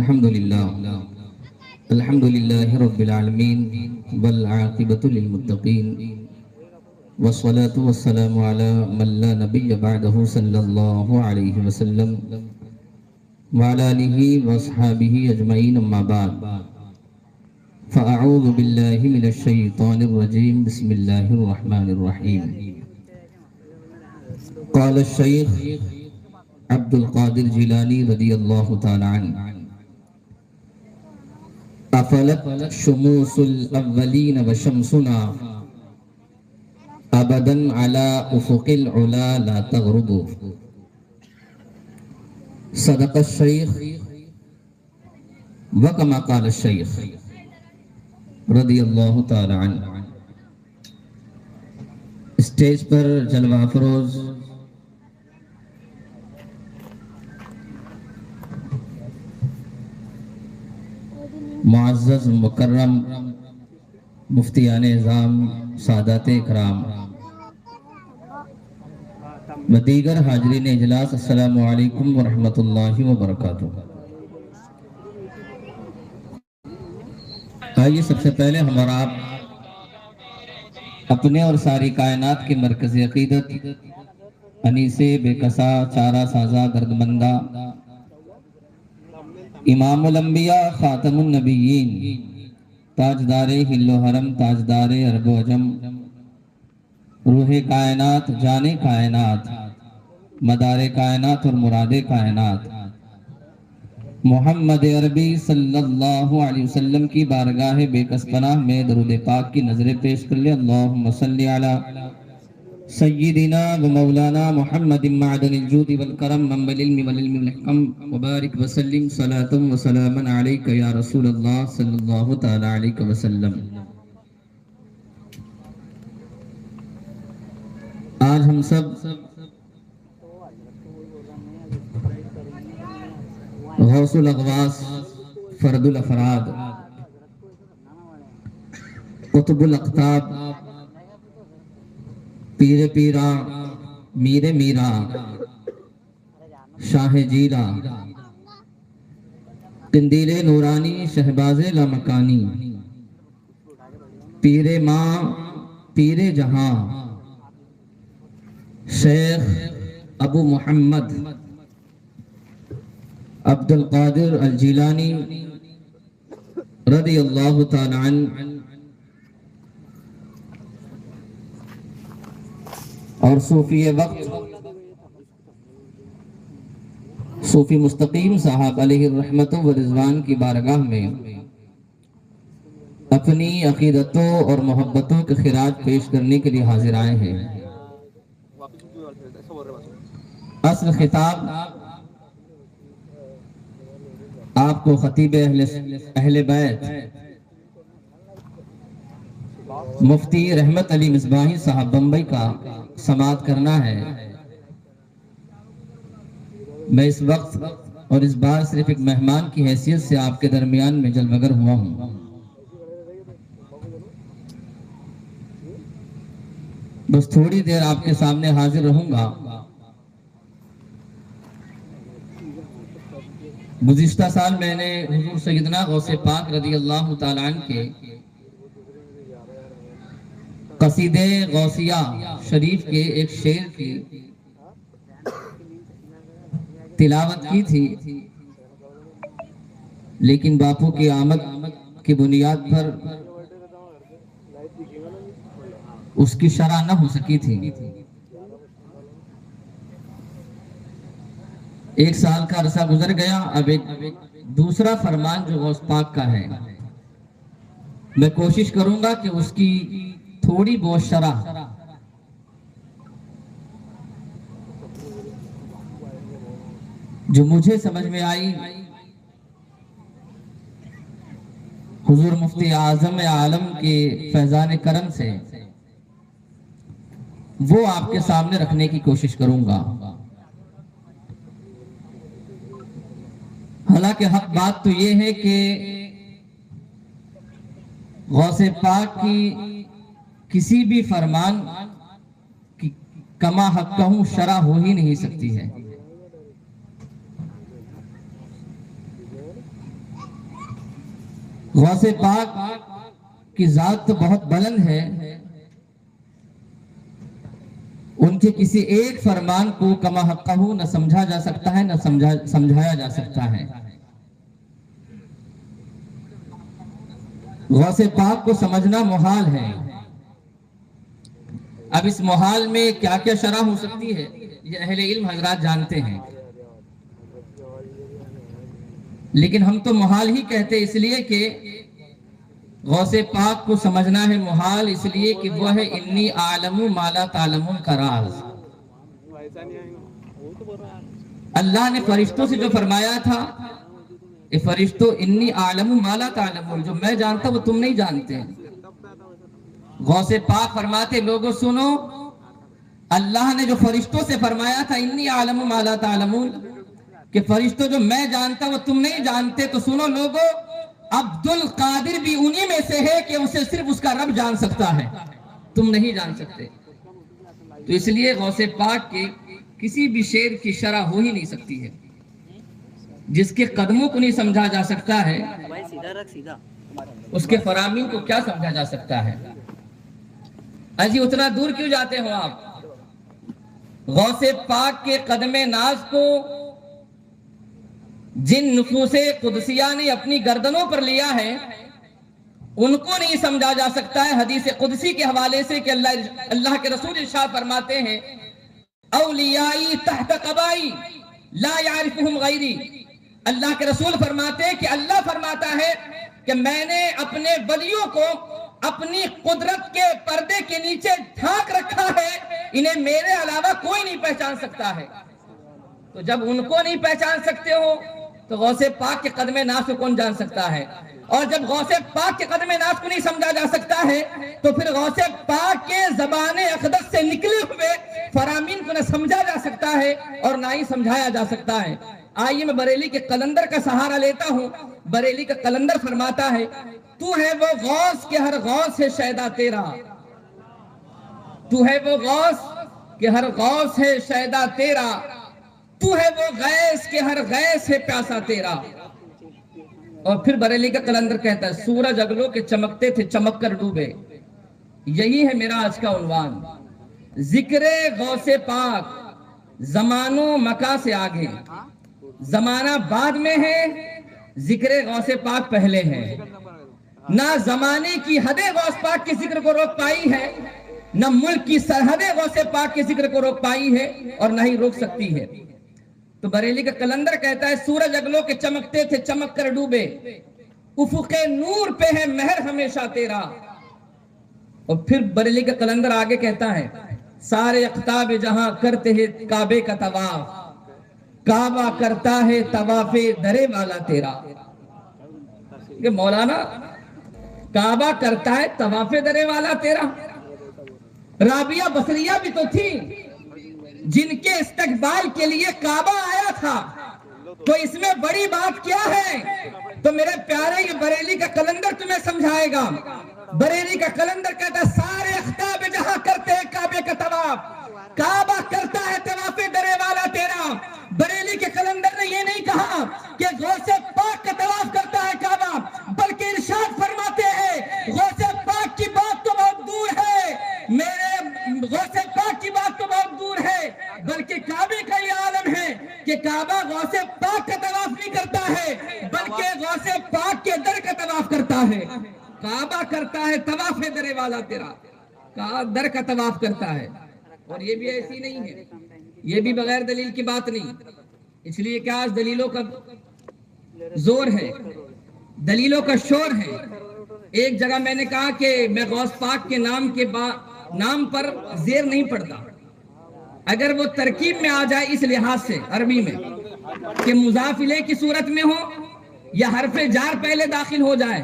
الحمد لله رب العالمين والعاقبة للمتقين والصلاة والسلام على من لا نبي بعده صلى الله عليه وسلم وعلى آله وأصحابه أجمعين أما بعد فأعوذ بالله من الشيطان الرجيم بسم الله الرحمن الرحيم قال الشيخ عبد القادر جیلانی رضی اللہ تعالی عنہ افلت شموس الاولین وشمسنا ابدا على افق العلا لا تغرب صدق الشیخ وکما قال الشیخ رضی اللہ تعالی عنہ۔ اسٹیج پر جلوہ افروز معزز مکرم مفتیان اعظام سادات اکرام و دیگر حاضرین اجلاس، السلام علیکم ورحمۃ اللہ وبرکاتہ۔ آئیے سب سے پہلے ہمارا آپ اپنے اور ساری کائنات کے مرکز عقیدت انیسِ بے کسا چارہ سازا دردمندہ امام الانبیاء خاتم النبیین تاجدار ہل و حرم تاجدار عرب و عجم روح کائنات جان کائنات مدار کائنات اور مراد کائنات محمد عربی صلی اللہ علیہ وسلم کی بارگاہ بے کس پناہ میں درود پاک کی نظریں پیش کر لے۔ اللہم صلی علی سیدنا و مولانا محمد معدن الجود والکرم منبع العلم والعلم والحکم وبارک وسلم صلاۃ و سلاما علیک یا رسول اللہ صلی اللہ تعالی علیہ وسلم۔ آج ہم سب غوث الاغواث فرد الافراد قطب الاقطاب پیر پیرا میر میرا شاہ جیرا قندیل نورانی شہباز لامکانی پیر ماں پیر جہاں شیخ ابو محمد عبد القادر الجیلانی رضی اللہ تعالی عنہ اور صوفی وقت صوفی مستقیم صاحب علیہ الرحمت و رضوان کی بارگاہ میں اپنی عقیدتوں اور محبتوں کے خراج پیش کرنے کے لیے حاضر آئے ہیں۔ اصل خطاب آپ کو خطیب اہل بیت مفتی رحمت علی مصباحی صاحب بمبئی کا سماعت کرنا ہے۔ میں اس وقت اور اس بار صرف ایک مہمان کی حیثیت سے آپ کے درمیان میں جلوگر ہوا ہوں۔ بس تھوڑی دیر آپ کے سامنے حاضر رہوں گا۔ گزشتہ سال میں نے حضور سیدنا غوث پاک رضی اللہ تعالیٰ عنہ کے قصیدے غوثیہ شریف کے ایک شعر کی تلاوت کی تھی، لیکن باپو کی آمد کی بنیاد پر اس کی شرح نہ ہو سکی تھی۔ ایک سال کا عرصہ گزر گیا، اب ایک دوسرا فرمان جو غوث پاک کا ہے، میں کوشش کروں گا کہ اس کی تھوڑی بہت شرح جو مجھے سمجھ میں آئی حضور مفتی اعظم عالم کے فیضان کرم سے، وہ آپ کے سامنے رکھنے کی کوشش کروں گا۔ حالانکہ حق بات تو یہ ہے کہ غوث پاک کی کسی بھی فرمان کی کما حق کہوں شرح ہو ہی نہیں سکتی ہے۔ غوث پاک کی ذات تو بہت بلند ہے، ان کے کسی ایک فرمان کو کما حقہ نہ سمجھا جا سکتا ہے نہ سمجھایا جا سکتا ہے۔ غوث پاک کو سمجھنا محال ہے۔ اب اس محال میں کیا کیا شرح ہو سکتی ہے یہ اہل علم حضرات جانتے ہیں، لیکن ہم تو محال ہی کہتے اس لیے کہ غوث پاک کو سمجھنا ہے محال، اس لیے کہ وہ ہے انی اعلم ما لا تعلمون کا راز۔ اللہ نے فرشتوں سے جو فرمایا تھا، اے فرشتوں انی اعلم ما لا تعلمون، جو میں جانتا وہ تم نہیں جانتے۔ غوث پاک فرماتے لوگوں سنو، اللہ نے جو فرشتوں سے فرمایا تھا انی اعلم ما لا تعلمون، کہ فرشتوں جو میں جانتا وہ تم نہیں جانتے، تو سنو لوگوں عبد القادر بھی انہی میں سے ہے کہ اسے صرف اس کا رب جان سکتا ہے، تم نہیں جان سکتے۔ تو اس لیے غوث پاک کے کسی بھی شعر کی شرح ہو ہی نہیں سکتی ہے، جس کے قدموں کو نہیں سمجھا جا سکتا ہے اس کے فرامین کو کیا سمجھا جا سکتا ہے۔ اجی اتنا دور کیوں جاتے ہو آپ؟ غوث پاک کے قدم ناز کو جن نفوس قدسیہ نے اپنی گردنوں پر لیا ہے ان کو نہیں سمجھا جا سکتا ہے۔ حدیث قدسی کے حوالے سے کہ اللہ کے رسول ارشاد فرماتے ہیں اولیائی تحت قبائی لا یعرفہم غیری، اللہ کے رسول فرماتے ہیں کہ اللہ فرماتا ہے کہ میں نے اپنے ولیوں کو اپنی قدرت کے پردے کے نیچے ڈھانک رکھا ہے، انہیں میرے علاوہ کوئی نہیں پہچان سکتا ہے۔ تو جب ان کو نہیں پہچان سکتے ہو تو غوث پاک کے قدم ناز کو کون جان سکتا ہے؟ اور جب غوث پاک کے قدم ناز کو نہیں سمجھا جا سکتا ہے تو پھر غوث پاک کے زبان اقدس سے نکلے ہوئے فرامین کو نہ سمجھا جا سکتا ہے اور نہ ہی سمجھایا جا سکتا ہے۔ آئیے میں بریلی کے قلندر کا سہارا لیتا ہوں۔ بریلی کا قلندر فرماتا ہے تو ہے وہ غوث کہ ہر غوث ہے شیدا تیرا، تو ہے وہ غوث کہ ہر غوث ہے شیدا تیرا، تو ہے وہ غیث کہ ہر غیث ہے پیاسا تیرا۔ اور پھر بریلی کا قلندر کہتا ہے سورج اگلوں کے چمکتے تھے چمک کر ڈوبے، یہی ہے میرا آج کا عنوان۔ ذکر غوث پاک زمان و مکان سے آگے، زمانہ بعد میں ہے، ذکر غوث پاک پہلے ہے۔ نہ زمانے کی حدیں غوث پاک کے ذکر کو روک پائی ہے، نہ ملک کی سرحدیں غوث پاک کے ذکر کو روک پائی ہے اور نہ ہی روک سکتی ہے۔ تو بریلی کا قلندر کہتا ہے سورج اگلوں کے چمکتے تھے چمک کر ڈوبے، افق نور پہ ہے مہر ہمیشہ تیرا۔ اور پھر بریلی کا قلندر آگے کہتا ہے سارے اقطاب جہاں کرتے ہیں کعبے کا طواف، کعبہ کرتا ہے طواف درے والا تیرا۔ کہ مولانا کعبہ کرتا ہے طواف درے والا تیرا۔ رابعہ بصریہ بھی تو تھی جن کے استقبال کے لیے کعبہ آیا تھا، تو اس میں بڑی بات کیا ہے؟ تو میرے پیارے یہ بریلی کا قلندر تمہیں سمجھائے گا۔ بریلی کا قلندر کہتا ہے سارے اختاب جہاں کرتے ہیں کعبے کا طواف، کعبہ کرتا ہے طواف درے والا تیرا۔ بریلی کے قلندر نے یہ نہیں کہا کہ غوث پاک کا طواف کرتا ہے کعبہ، بلکہ ارشاد فرماتے ہیں غوث پاک کی بات تو بہت دور ہے، میرے غوث پاک کی بات تو بہت دور ہے، بلکہ کعبے کا یہ عالم ہے کہ کعبہ غوث پاک کا طواف نہیں کرتا ہے بلکہ غوث پاک کے در کا طواف کرتا ہے۔ کعبہ کرتا ہے طواف درے والا تیرا، در کا طواف کرتا ہے۔ اور یہ بھی ایسی نہیں ہے، یہ بھی بغیر دلیل کی بات نہیں، اس لیے کہ آج دلیلوں کا زور ہے، دلیلوں کا شور ہے۔ ایک جگہ میں نے کہا کہ میں غوث پاک کے نام پر زیر نہیں پڑتا، اگر وہ ترکیب میں آ جائے اس لحاظ سے عربی میں کہ مضاف الیہ کی صورت میں ہو یا حرف جار پہلے داخل ہو جائے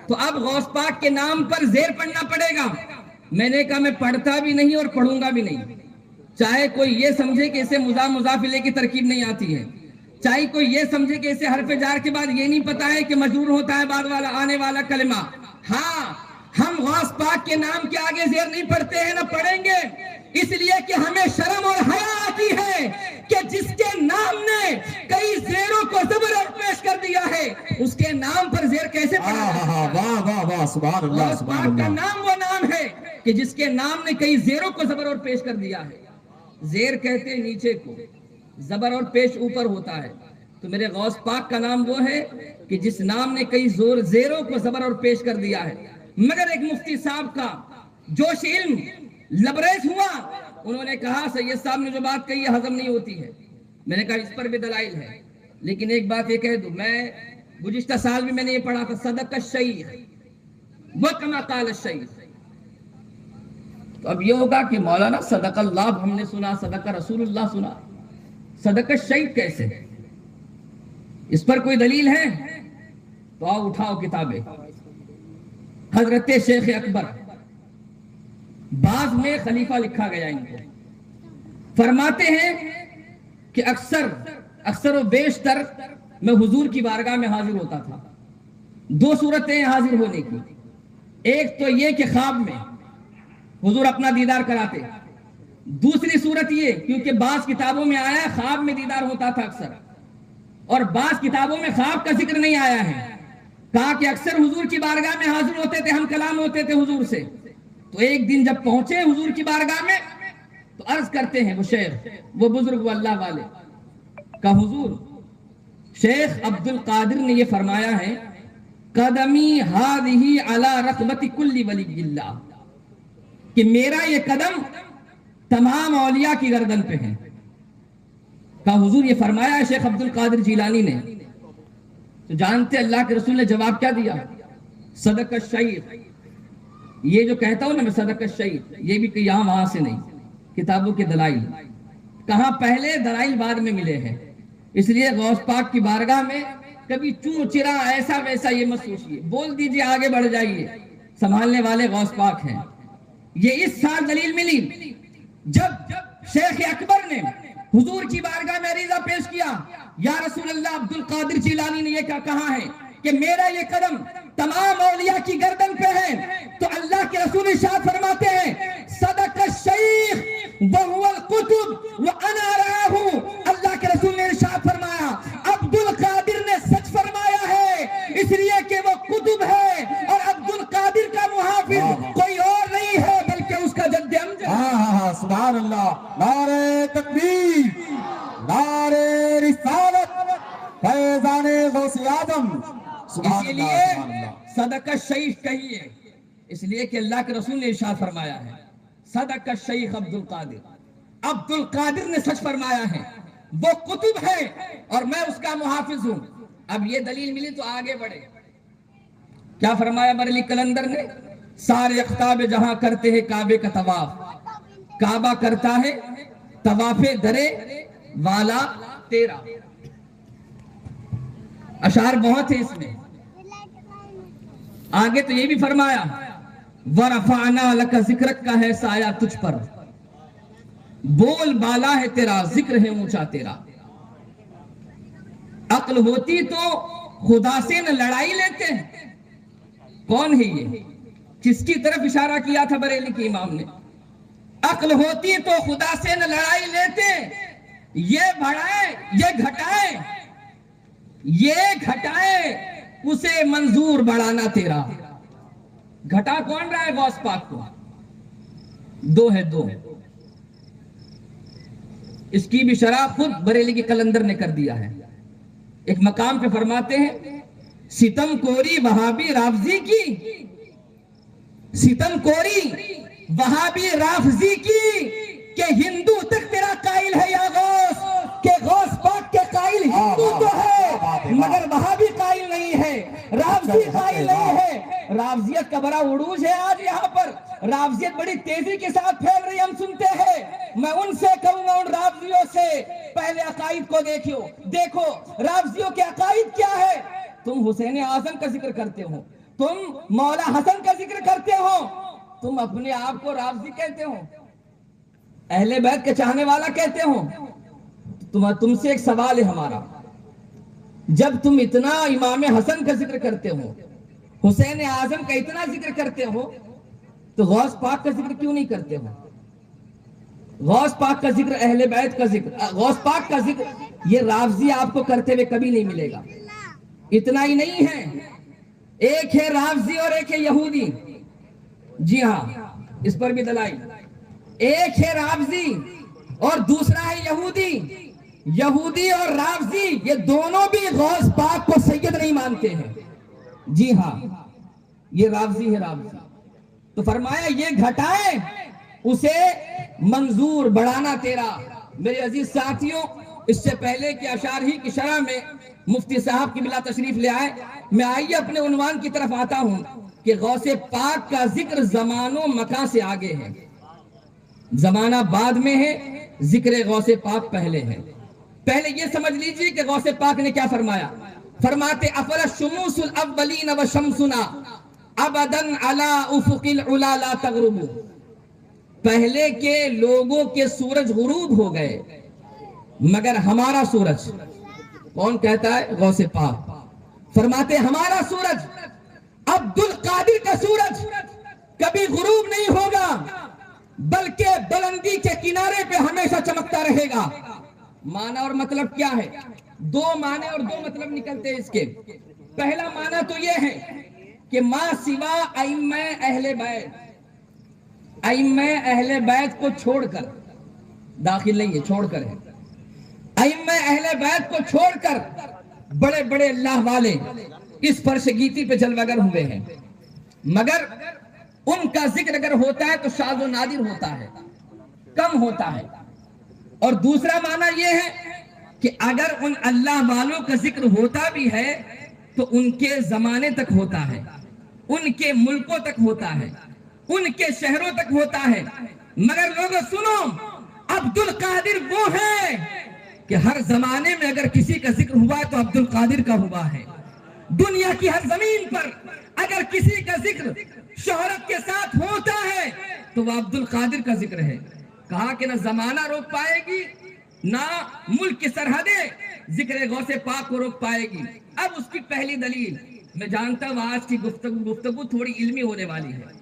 تو اب غوث پاک کے نام پر زیر پڑھنا پڑے گا۔ میں نے کہا میں پڑھتا بھی نہیں اور پڑھوں گا بھی نہیں، چاہے کوئی یہ سمجھے کہ اسے مضاف الیہ کی ترکیب نہیں آتی ہے، چاہے کوئی یہ سمجھے کہ اسے حرف جار کے بعد یہ نہیں پتا ہے کہ مجرور ہوتا ہے بعد والا آنے والا کلمہ۔ ہاں ہم غوث پاک کے نام کے آگے زیر نہیں پڑھتے ہیں، نہ پڑھیں گے، اس لیے کہ ہمیں شرم اور حیا آتی ہے کہ جس کے نام نے کئی زیروں کو زبر اور پیش کر دیا ہے، اس کے نام پر زیر کیسے پڑا جاتا ہے؟ واہ واہ واہ، سبحان اللہ غوث سبحان پاک کا اللہ۔ نام وہ نام ہے کہ جس کے نام نے کئی زیروں کو زبر اور پیش کر دیا ہے۔ زیر کہتے ہیں نیچے کو، زبر اور پیش اوپر ہوتا ہے، تو میرے غوث پاک کا نام وہ ہے کہ جس نام نے کئی زیروں کو زبر اور پیش کر دیا ہے۔ مگر ایک مفتی صاحب کا جوش علم لبریز ہوا، انہوں نے کہا سید صاحب نے جو بات کہی ہے ہضم نہیں ہوتی ہے۔ میں نے کہا اس پر بھی دلائل ہے، لیکن ایک بات یہ کہہ دوں، میں گزشتہ سال بھی میں نے یہ پڑھا تھا، صدق الشیخ وکما قال الشیخ۔ تو اب یہ ہوگا کہ مولانا صدق اللہ ہم نے سنا، صدق رسول اللہ سنا، صدق الشیخ کیسے؟ اس پر کوئی دلیل ہے؟ تو آؤ اٹھاؤ کتابیں۔ حضرت شیخ اکبر، بعض میں خلیفہ لکھا گیا ان کو، فرماتے ہیں کہ اکثر و بیشتر میں حضور کی بارگاہ میں حاضر ہوتا تھا۔ دو صورتیں حاضر ہونے کی، ایک تو یہ کہ خواب میں حضور اپنا دیدار کراتے، دوسری صورت یہ کیونکہ بعض کتابوں میں آیا ہے خواب میں دیدار ہوتا تھا اکثر، اور بعض کتابوں میں خواب کا ذکر نہیں آیا ہے، کہا کہ اکثر حضور کی بارگاہ میں حاضر ہوتے تھے، ہم کلام ہوتے تھے حضور سے۔ تو ایک دن جب پہنچے حضور کی بارگاہ میں تو عرض کرتے ہیں وہ شیخ، وہ بزرگ، وہ اللہ والے، کہ حضور شیخ عبد القادر نے یہ فرمایا ہے قدمی ہذہ علی رقبۃ کل ولی اللہ، کہ میرا یہ قدم تمام اولیاء کی گردن پہ ہے۔ کہا حضور یہ فرمایا ہے شیخ عبد القادر جیلانی نے؟ تو جانتے اللہ کے رسول نے جواب کیا دیا؟ صدق الشیخ۔ یہ جو کہتا ہوں نا میں صدق الشیخ، یہ بھی کہ یہاں وہاں سے نہیں، کتابوں کے دلائل کہاں پہلے دلائل بعد میں ملے ہیں۔ اس لیے غوث پاک کی بارگاہ میں کبھی چوں چرا ایسا ویسا یہ مت سوچیے، بول دیجئے آگے بڑھ جائیے، سنبھالنے والے غوث پاک ہیں۔ یہ اس سال دلیل ملی جب شیخ اکبر نے حضور کی بارگاہ میں عریضہ پیش کیا، یا رسول اللہ عبد القادر جیلانی نے یہ کہا ہے کہ میرا یہ قدم تمام اولیاء کی گردن پہ ہے، تو اللہ کے رسول ارشاد فرماتے ہیں صدق الشیخ وہو القطب وانا راہ۔ اللہ کے رسول نے ارشاد فرمایا عبد القادر نے سچ فرمایا ہے، اس لیے کہ وہ قطب ہے، اور عبد القادر کا محافظ کوئی اور نہیں ہے بلکہ اس کا جد امجد۔ سبحان اللہ، نعرہ تکبیر، نعرہ رسالت، فیضان غوث اعظم۔ اسی لیے صدق الشیخ کہیے، اس لیے کہ اللہ کے رسول نے ارشاد فرمایا ہے صدق الشیخ عبد القادر، عبد القادر نے سچ فرمایا ہے، وہ قطب ہے اور میں اس کا محافظ ہوں۔ اب یہ دلیل ملی تو آگے بڑھے۔ کیا فرمایا بریلی کلندر نے؟ سارے اقطاب جہاں کرتے ہیں کعبے کا طواف، کعبہ کرتا ہے طواف درے والا تیرا۔ اشعار بہت ہے اس میں، آگے تو یہ بھی فرمایا وَرَفَعْنَا لَكَ ذِكْرَكَ کا ہے سایہ تجھ پر، بول بالا ہے تیرا، ذکر ہے اونچا تیرا۔ عقل ہوتی تو خدا سے نہ لڑائی لیتے۔ کون ہے یہ؟ کس کی طرف اشارہ کیا تھا بریلی کے امام نے؟ عقل ہوتی تو خدا سے نہ لڑائی لیتے، یہ بڑھائے یہ گھٹائے، یہ گھٹائے اسے منظور بڑھانا تیرا۔ گھٹا کون رہا ہے غوث پاک کو؟ دو ہے، دو۔ اس کی بھی شرح خود بریلی کے کلندر نے کر دیا ہے۔ ایک مقام پہ فرماتے ہیں ستم کوری وہابی رافضی کی، ستم کوری وہابی رافضی کی، کہ ہندو تک تیرا قائل ہے یا غوث، کہ غوث پاک کے قائل ہندو تو ہے مگر وہابی قائل نہیں ہے، رافضی قائل نہیں ہے۔ رافضیت کا بڑا عروج ہے آج یہاں پر، رافضیت بڑی تیزی کے ساتھ پھیل رہی، ہم سنتے ہیں۔ میں ان سے کہوں گا، ان رافضیوں سے، پہلے عقائد کو دیکھو رافضیوں کے عقائد کیا ہے۔ تم حسین اعظم کا ذکر کرتے ہو، تم مولا حسن کا ذکر کرتے ہو، تم اپنے آپ کو رافضی کہتے ہو، اہل بیت کے چاہنے والا کہتے ہو۔ تم سے ایک سوال ہے ہمارا، جب تم اتنا امام حسن کا ذکر کرتے ہو، حسین اعظم کا اتنا ذکر کرتے ہو، تو غوث پاک کا ذکر کیوں نہیں کرتے ہو؟ غوث پاک کا ذکر، اہل بیت کا ذکر، غوث پاک کا ذکر یہ رافضی آپ کو کرتے ہوئے کبھی نہیں ملے گا. اتنا ہی نہیں ہے، ایک ہے رافضی اور ایک ہے یہودی. جی ہاں، اس پر بھی دلائل. ایک ہے رافضی اور دوسرا ہے یہودی. یہودی اور رافضی یہ دونوں بھی غوث پاک کو سید نہیں مانتے ہیں. جی ہاں، یہ رافضی ہے رافضی. تو فرمایا یہ گھٹائے اسے منظور بڑھانا تیرا. میرے عزیز ساتھیوں، اس سے پہلے کہ اشعار ہی کی شرح میں مفتی صاحب کی بلا تشریف لے آئے، میں آئیے اپنے عنوان کی طرف آتا ہوں کہ غوث پاک کا ذکر زمان و مکان سے آگے ہے. زمانہ بعد میں ہے، ذکر غوث پاک پہلے ہے. پہلے یہ سمجھ لیجئے کہ غوث پاک نے کیا فرمایا. فرماتے افلا الشموس الاولین و شمسنا ابدا علی افق العلا لا تغرب. پہلے کے لوگوں کے سورج غروب ہو گئے مگر ہمارا سورج، کون کہتا ہے؟ غوث پاک. فرماتے ہمارا سورج، عبد القادر کا سورج کبھی غروب نہیں ہوگا بلکہ بلندی کے کنارے پہ ہمیشہ چمکتا رہے گا. معنی اور مطلب کیا ہے؟ دو معنی اور دو مطلب نکلتے ہیں اس کے. پہلا معنی تو یہ ہے کہ ما سوا ائمہ اہل بیت، ائمہ اہل بیت کو چھوڑ کر، داخل نہیں ہے، چھوڑ کر ہے، ائمہ اہل بیت کو چھوڑ کر بڑے بڑے اللہ والے اس فرش گیتی پہ جلوگر ہوئے ہیں، مگر ان کا ذکر اگر ہوتا ہے تو شاذ و نادر ہوتا ہے، کم ہوتا ہے. اور دوسرا معنی یہ ہے کہ اگر ان اللہ والوں کا ذکر ہوتا بھی ہے تو ان کے زمانے تک ہوتا ہے، ان کے ملکوں تک ہوتا ہے، ان کے شہروں تک ہوتا ہے. مگر لوگوں سنو، عبد القادر وہ ہے کہ ہر زمانے میں اگر کسی کا ذکر ہوا تو عبد القادر کا ہوا ہے. دنیا کی ہر زمین پر اگر کسی کا ذکر شہرت کے ساتھ ہوتا ہے تو وہ عبد القادر کا ذکر ہے. کہا کہ نہ زمانہ روک پائے گی نہ ملک کی سرحدیں ذکر غوث پاک کو روک پائے گی. اب اس کی پہلی دلیل، میں جانتا ہوں آج کی گفتگو تھوڑی علمی ہونے والی ہے.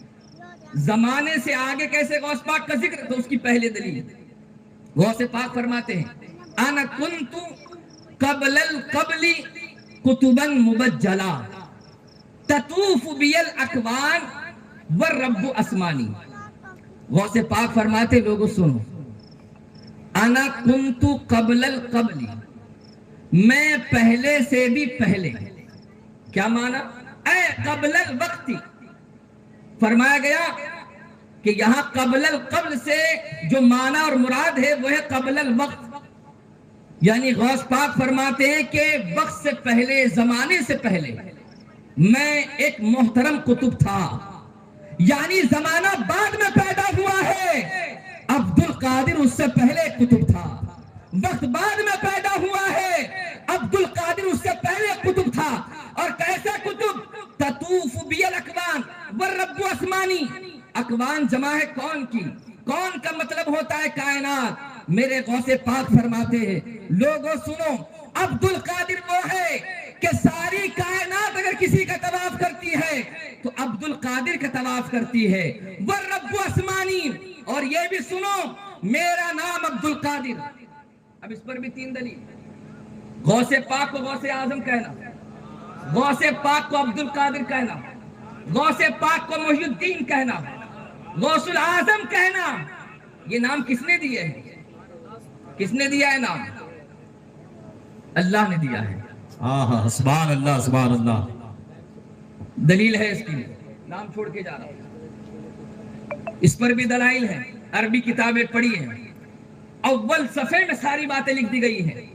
زمانے سے آگے کیسے غوث پاک کا ذکر؟ تو اس کی پہلی دلیل غوث پاک فرماتے ہیں انا کنت قبل القبل کتبا مبجلا تطوف بی الاکوان والرب اسمانی. غوث پاک فرماتے لوگوں سنو، انا کنت قبل القبل، میں پہلے سے بھی پہلے. کیا معنی؟ اے قبل الوقت. فرمایا گیا کہ یہاں قبل القبل سے جو معنی اور مراد ہے وہ ہے قبل الوقت. یعنی غوث پاک فرماتے ہیں کہ وقت سے پہلے، زمانے سے پہلے میں ایک محترم کتب تھا. یعنی زمانہ بعد میں پیدا ہوا ہے، عبد القادر اس سے پہلے کتب تھا. وقت بعد میں پیدا ہوا ہے، عبد القادر اس سے پہلے کتب تھا. اور کیسا کتب؟ تطوف بی الاکوان والرب اسمانی. اکوان جمع ہے کون کی، کون کا مطلب ہوتا ہے کائنات. میرے غوث پاک فرماتے ہیں لوگوں سنو، عبد القادر وہ ہے کہ ساری کائنات اگر کسی کا طواف کرتی ہے تو عبد القادر کا طواف کرتی ہے. والرب اسمانی. اور یہ بھی سنو، میرا نام عبد القادر. اب اس پر بھی تین دلیل. غوث پاک کو غوث اعظم کہنا، غوث پاک کو عبد القادر کہنا، غوث پاک کو محی الدین کہنا، غوث العظم کہنا، یہ نام کس نے دیے ہیں؟ کس نے دیا ہے نام؟ اللہ نے دیا ہے. سبحان اللہ سبحان اللہ. دلیل ہے اس کی، نام چھوڑ کے جا رہا ہوں. اس پر بھی دلائل ہے، عربی کتابیں پڑھی ہیں، اول صفحے میں ساری باتیں لکھ دی گئی ہیں.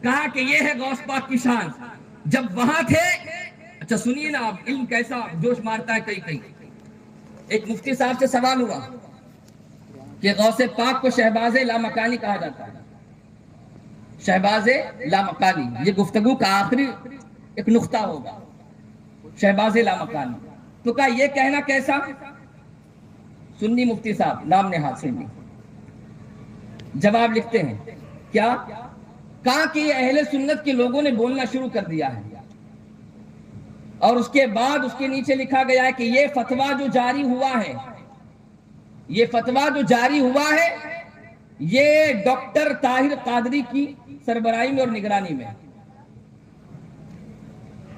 کہا کہ یہ ہے غوث پاک کی شان. جب وہاں تھے، اچھا سنیے نا آپ، علم کیسا جوش مارتا ہے کئی کئی. ایک مفتی صاحب سے سوال ہوا کہ غوث پاک کو شہباز لامکانی کہا جاتا ہے. شہباز لامکانی، یہ گفتگو کا آخری ایک نقطہ ہوگا، شہباز لامکانی. تو کہا یہ کہنا کیسا؟ سنی مفتی صاحب نام نہاد سنی جواب لکھتے ہیں کیا؟ کہا کہ یہ اہل سنت کے لوگوں نے بولنا شروع کر دیا ہے، اور اس کے بعد اس کے نیچے لکھا گیا ہے کہ یہ فتویٰ جو جاری ہوا ہے، یہ فتویٰ جو جاری ہوا ہے یہ ڈاکٹر طاہر قادری کی سربراہی میں اور نگرانی میں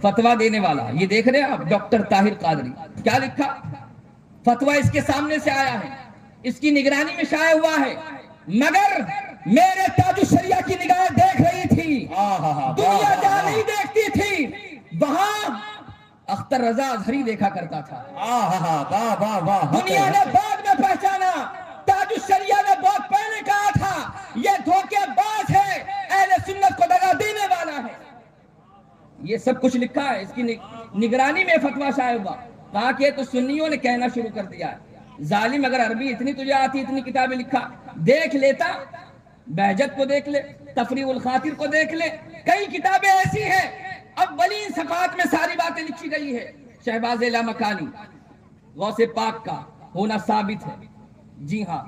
فتویٰ دینے والا، یہ دیکھ رہے ہیں آپ، ڈاکٹر طاہر قادری، کیا لکھا؟ فتویٰ اس کے سامنے سے آیا ہے، اس کی نگرانی میں شائع ہوا ہے، مگر میرے تاج الشریعہ کی نگاہیں دیکھ رہی تھی، دنیا جہاں نہیں دیکھتی تھی، وہاں اختر رضا اظہری دیکھا کرتا تھا۔ دنیا نے بعد میں پہچانا، تاج الشریعہ نے بہت پہلے کہا تھا یہ دھوکے باز ہے، اہل سنت کو دغا دینے والا ہے۔ یہ سب کچھ لکھا ہے، اس کی نگرانی میں فتویٰ شائع ہوا، کہا کہ تو سنیوں نے کہنا شروع کر دیا ہے، ظالم اگر عربی اتنی تجھے آتی، اتنی کتابیں لکھا، دیکھ لیتا، بہجت کو دیکھ لے، تفریح الخاطر کو دیکھ لے، کئی کتابیں ایسی ہیں اولین صفحات میں ساری باتیں لکھی گئی ہے۔ شہباز لامکانی، غوث پاک کا ہونا ثابت ہے، جی ہاں۔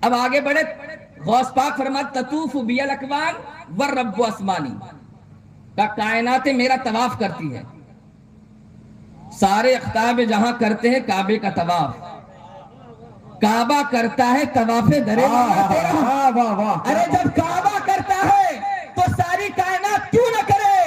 اب آگے بڑھے، غوث پاک فرماتا تطوف بی الاکوان والرب اسمانی، کا کائنات میرا طواف کرتی ہے، سارے اقطاب جہاں کرتے ہیں کعبے کا طواف، کعبہ کرتا ہے طواف درے تیرا۔ ارے جب کعبہ کرتا ہے تو ساری کائنات کیوں نہ کرے؟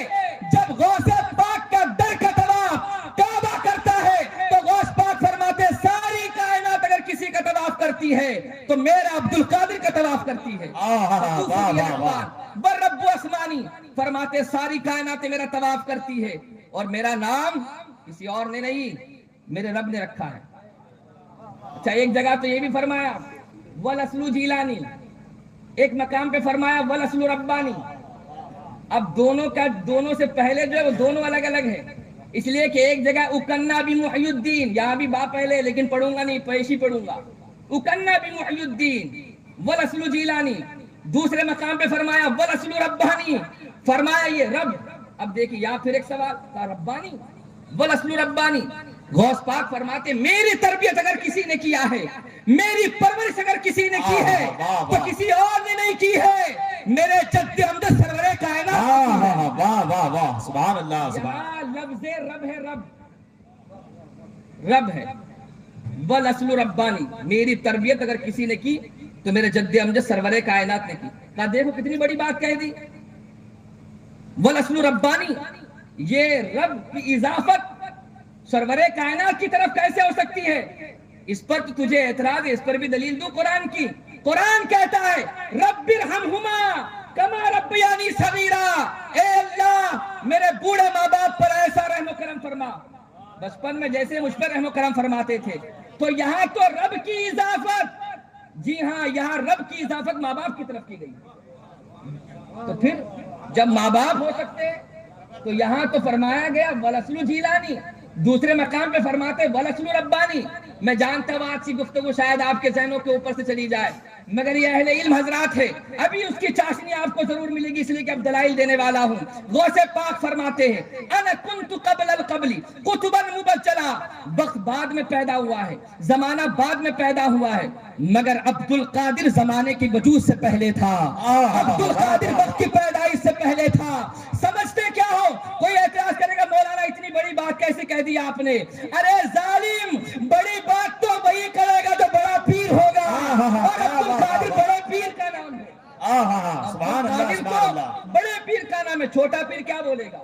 جب غوث پاک کا در کا طواف کعبہ کرتا ہے تو غوث پاک فرماتے ساری کائنات اگر کسی کا طواف کرتی ہے تو میرا عبد القادر کا طواف کرتی ہے۔ رب اسمانی فرماتے ساری کائنات میرا طواف کرتی ہے، اور میرا نام کسی اور نے نہیں، میرے رب نے رکھا ہے۔ اچھا، ایک جگہ تو یہ بھی فرمایا وَلَسْلُ جیلانی، ایک مقام پہ فرمایا وَلَسْلُ ربانی۔ اب دونوں سے پہلے جو ہے وہ دونوں الگ الگ ہیں، اس لیے کہ ایک جگہ اکنا بھی محی الدین، یہاں بھی با پہلے لیکن پڑھوں گا نہیں، پیشی پڑھوں گا، اکنا بھی محی الدین وَلَسْلُ جیلانی۔ دوسرے مقام پہ فرمایا وَلَسْلُ ربانی، فرمایا یہ رب۔ اب دیکھیں یہاں پھر ایک سوال تھا، ربانی وَلَسْلُ ربانی۔ غوث پاک فرماتے میری تربیت اگر کسی نے کیا ہے، میری پرورش اگر کسی نے کی ہے تو کسی اور نے نہیں کی ہے، میرے جد امجد سرور کائنات۔ سبحان اللہ، یہاں لفظ رب ہے، رب ہے، وَلَسْلُ ربانی، میری تربیت اگر کسی نے کی تو میرے جد امجد سرور کائنات نے کی۔ کہا دیکھو کتنی بڑی بات کہہ دی، وَلَسْلُ ربانی، یہ رب کی اضافت سرور کائنات کی طرف کیسے ہو سکتی ہے؟ اس پر تو تجھے اعتراض ہے، اس پر بھی دلیل دو قرآن کی۔ قرآن کہتا ہے رب ارحمہما کما ربیانی صغیرا، اے اللہ میرے بوڑھے ماں باپ پر ایسا رحم و کرم فرما بچپن میں جیسے مجھ پر رحم و کرم فرماتے تھے۔ تو یہاں تو رب کی اضافت، جی ہاں یہاں رب کی اضافت ماں باپ کی طرف کی گئی، تو پھر جب ماں باپ ہو سکتے تو یہاں تو فرمایا گیا وَلَسْلُ جیلانی، دوسرے مقام پہ فرماتے وَلَسْلُ ربانی۔ میں جانتا ہوں آج کی گفتگو شاید آپ کے ذہنوں کے اوپر سے چلی جائے، مگر یہ اہل علم حضرات ہے، ابھی اس کی چاشنی آپ کو ضرور ملے گی، اس لیے کہ اب دلائل دینے والا ہوں۔ غوث پاک فرماتے ہیں انا کنت قبل القبل قطبا مبجلا، وقت بعد میں پیدا ہوا ہے، زمانہ بعد میں پیدا ہوا ہے، مگر عبد القادر زمانے کی وجود سے پہلے تھا، عبد القادر وقت کی پیدائش سے پہلے تھا۔ سمجھتے کیا ہو؟ کوئی اعتراض کرے گا مولانا اتنی بڑی بات کیسے کہہ دی آپ نے؟ ارے ظالم، بڑی بات تو وہی کرے گا جو بڑا پیر ہوگا، اور عبد القادر بڑے پیر کا نام ہے، سبحان اللہ، سبحان اللہ۔ بڑے پیر کا نام ہے، چھوٹا پیر کیا بولے گا؟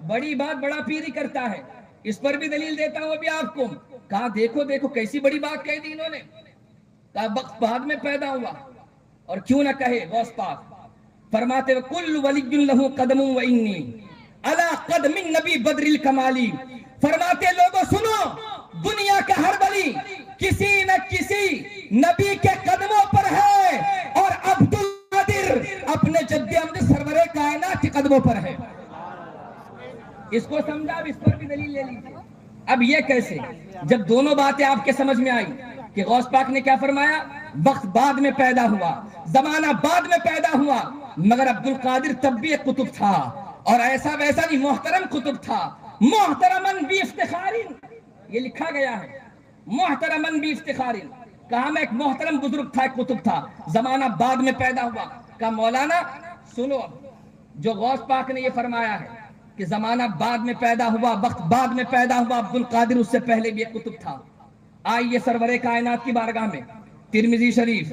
بڑی بات بڑا پیر ہی کرتا ہے۔ اس پر بھی دلیل دیتا ہوں ابھی آپ کو۔ کہا دیکھو دیکھو کیسی بڑی بات کہہ دی انہوں نے، کہا وقت بعد میں پیدا ہوا، اور کیوں نہ کہے غوث پاک فرماتے کل ولی لہ قدم و انی علی قدم نبی بدر الکمالی۔ فرماتے لوگوں سنو، دنیا کا ہر ولی کسی نہ کسی نبی کے قدموں پر ہے، اور عبد القادر اپنے جد امجد سرور کائنات کے قدموں پر ہے۔ اس کو سمجھا، اب اس پر بھی دلیل لے لیجیے۔ اب یہ کیسے؟ جب دونوں باتیں آپ کے سمجھ میں آئی کہ غوث پاک نے کیا فرمایا، وقت بعد میں پیدا ہوا، زمانہ بعد میں پیدا ہوا، مگر عبد القادر تب بھی ایک قطب تھا، اور ایسا ویسا نہیں، محترم قطب تھا، محترمن بی افتخارن، یہ لکھا گیا ہے، محترمن بی افتخارن، کہا میں ایک محترم بزرگ تھا، ایک قطب تھا، زمانہ بعد میں پیدا ہوا۔ کہا مولانا سنو، جو غوث پاک نے یہ فرمایا ہے کہ زمانہ بعد میں پیدا ہوا، وقت بعد میں پیدا ہوا، عبد القادر اس سے پہلے بھی ایک قطب تھا۔ آئیے سرور کائنات کی بارگاہ میں، ترمذی شریف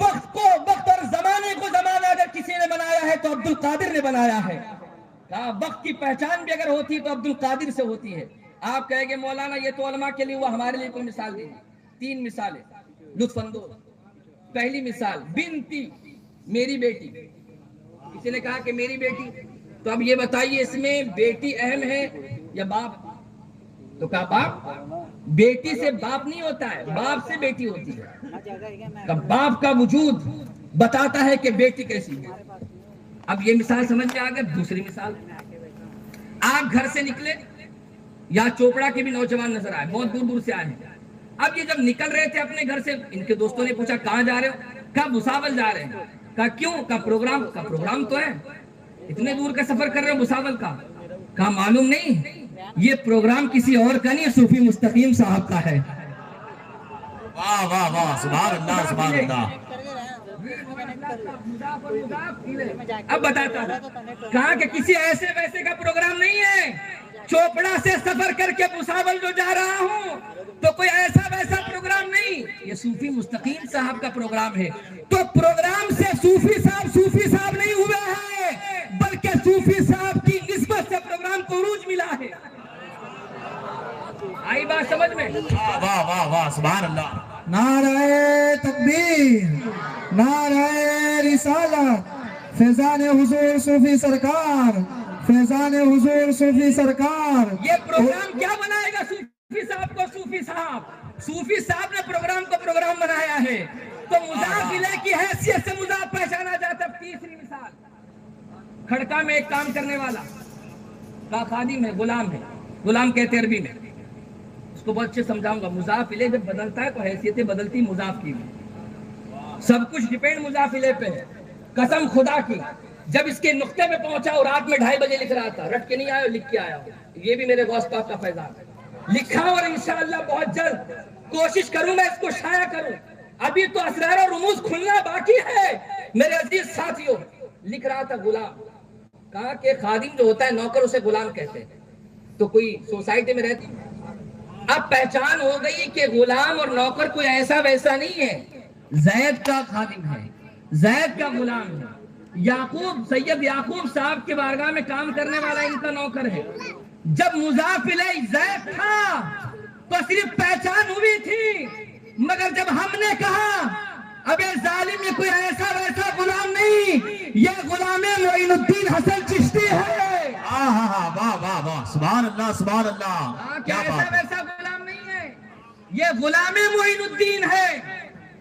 وقت کو، وقت اور زمانے کو زمانہ اگر کسی نے بنایا ہے تو عبد القادر نے بنایا ہے. کہا وقت کی پہچان بھی اگر ہوتی تو عبد القادر سے ہوتی ہے. آپ کہیں گے مولانا یہ تو علماء کے لیے ہوا، ہمارے لیے کوئی مثال دیجیے. 3 مثالیں لطف اندوز. پہلی مثال بنتی، میری بیٹی. کسی نے کہا کہ میری بیٹی، تو اب یہ بتائیے اس میں بیٹی اہم ہے یا باپ؟ تو کہا باپ. بیٹی سے باپ نہیں ہوتا ہے، باپ سے بیٹی ہوتی ہے. باپ کا وجود بتاتا ہے کہ بیٹی کیسی ہے. اب یہ مثال سمجھ میں آ گئی. دوسری مثال، آپ گھر سے نکلے، یا چوپڑا کے بھی نوجوان نظر آئے، بہت دور دور سے آئے ہیں. اب یہ جب نکل رہے تھے اپنے گھر سے، ان کے دوستوں نے پوچھا کہاں جا رہے ہو؟ کہا بھساول جا رہے ہیں. کہا کیوں؟ کہا پروگرام تو ہے. اتنے دور کا سفر کر رہے ہو بھساول کا؟ کہا معلوم نہیں، یہ پروگرام کسی اور کا نہیں، صوفی مستقیم صاحب کا ہے. واہ واہ واہ، سبحان اللہ سبحان اللہ. اب بتاتا ہوں. کہا کہ کسی ایسے ویسے کا پروگرام نہیں ہے، چوپڑا سے سفر کر کے بھساول جو جا رہا ہوں تو کوئی ایسا ویسا پروگرام نہیں، یہ صوفی مستقیم صاحب کا پروگرام ہے. تو پروگرام سے صوفی صاحب نہیں ہوئے ہیں، بلکہ صوفی صاحب کی نسبت سے پروگرام کو عروج ملا ہے. آئی بات سمجھ میں؟ واہ واہ واہ واہ، سبحان اللہ. نعرہ تکبیر، نعرہ رسالت، فیضان حضور صوفی سرکار، فیضان حضور صوفی سرکار. یہ پروگرام کیا بنائے گا صوفی صاحب کو؟ صوفی صاحب نے پروگرام کو پروگرام بنایا ہے، تو مضاف الیہ کی حیثیت سے مضاف پہچانا جاتا ہے. تیسری مثال، کھڑکا میں ایک کام کرنے والا کا خادم ہے، غلام کہتے عربی میں. اس کو بہت اچھے سمجھاؤں گا. مضاف الیہ جب بدلتا ہے تو حیثیتیں بدلتی مضاف کی. سب کچھ ڈیپینڈ مضاف الیہ پہ ہے. قسم خدا کی، جب اس کے نقطے میں پہنچا اور رات میں 2:30 بجے لکھ رہا تھا، رٹ کے نہیں آیا، لکھ کے آیا. یہ بھی میرے غوث پاک کا فیضان ہے. لکھا اور انشاءاللہ بہت جلد کوشش کروں گا اس کو شائع کروں. ابھی تو اسرار و رموز کھلنا باقی ہے. میرے عزیز ساتھیوں، لکھ رہا تھا غلام. کہا کہ خادم جو ہوتا ہے، نوکر، اسے غلام کہتے ہیں. تو کوئی سوسائٹی میں رہتی، اب پہچان ہو گئی کہ غلام اور نوکر کوئی ایسا ویسا نہیں ہے. زید کا خادم ہے، زید کا غلام ہے. سید یعقوب صاحب کے بارگاہ میں کام کرنے والا ان کا نوکر ہے. جب مضاف الیہ زید تھا تو صرف پہچان ہوئی تھی، مگر جب ہم نے کہا ابے ظالم یہ کوئی ایسا ویسا غلام نہیں، یہ غلام معین الدین حسن چشتی ہے. واہ واہ واہ، سبحان اللہ سبحان اللہ. کیا ایسا بات. ویسا غلام نہیں ہے، یہ غلام معین الدین ہے.